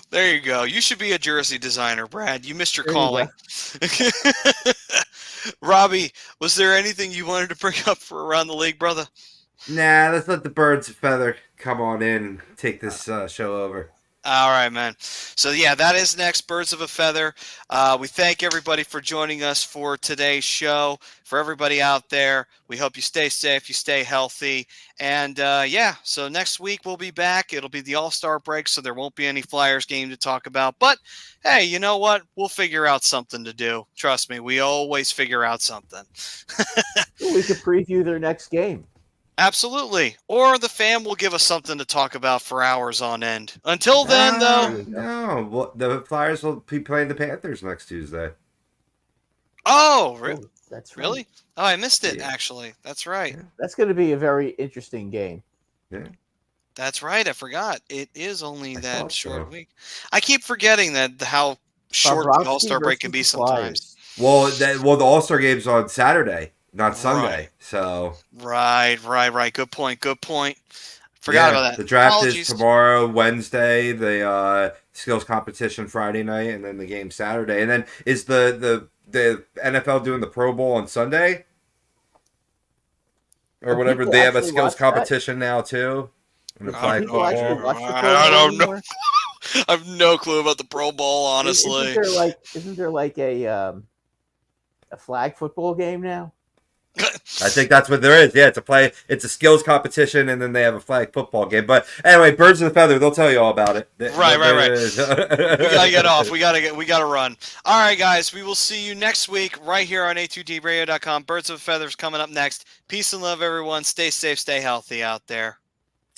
There you go. You should be a jersey designer, Brad. You missed your calling. Robbie, was there anything you wanted to bring up for Around the League, brother? Nah, let's let the birds of feather come on in and take this show over. All right, man. So, yeah, that is next, Birds of a Feather. We thank everybody for joining us for today's show. For everybody out there, we hope you stay safe, you stay healthy. And, yeah, so next week we'll be back. It'll be the All-Star break, so there won't be any Flyers game to talk about. But, hey, you know what? We'll figure out something to do. Trust me, we always figure out something. We could preview their next game. Absolutely. Or the fam will give us something to talk about for hours on end. Until then, though. No. Well, the Flyers will be playing the Panthers next Tuesday. Oh, That's right. really? Oh, I missed it, Yeah. actually. That's right. That's going to be a very interesting game. Yeah. That's right. I forgot. It is only I that thought short so. week. I keep forgetting how short the Bobrovsky All-Star break can be versus the sometimes. Flyers. Well, the All-Star game's on Saturday, not Sunday. Right. So Right. Good point. Forgot about that. The draft Apologies. is tomorrow, Wednesday. The skills competition Friday night, and then the game Saturday. And then is the NFL doing the Pro Bowl on Sunday or whatever? People They have a actually skills watch that? competition now too. And the Do flag People actually football. watch the Pro I Bowl don't know. anymore? I have no clue about the Pro Bowl, honestly. Isn't there like a flag football game now? I think that's what there is. Yeah, it's a skills competition, and then they have a flag football game. But anyway, Birds of the Feather, they'll tell you all about it. Right. We gotta get off. We gotta run. All right, guys. We will see you next week right here on A2DRadio.com. Birds of a Feather's coming up next. Peace and love, everyone. Stay safe, stay healthy out there.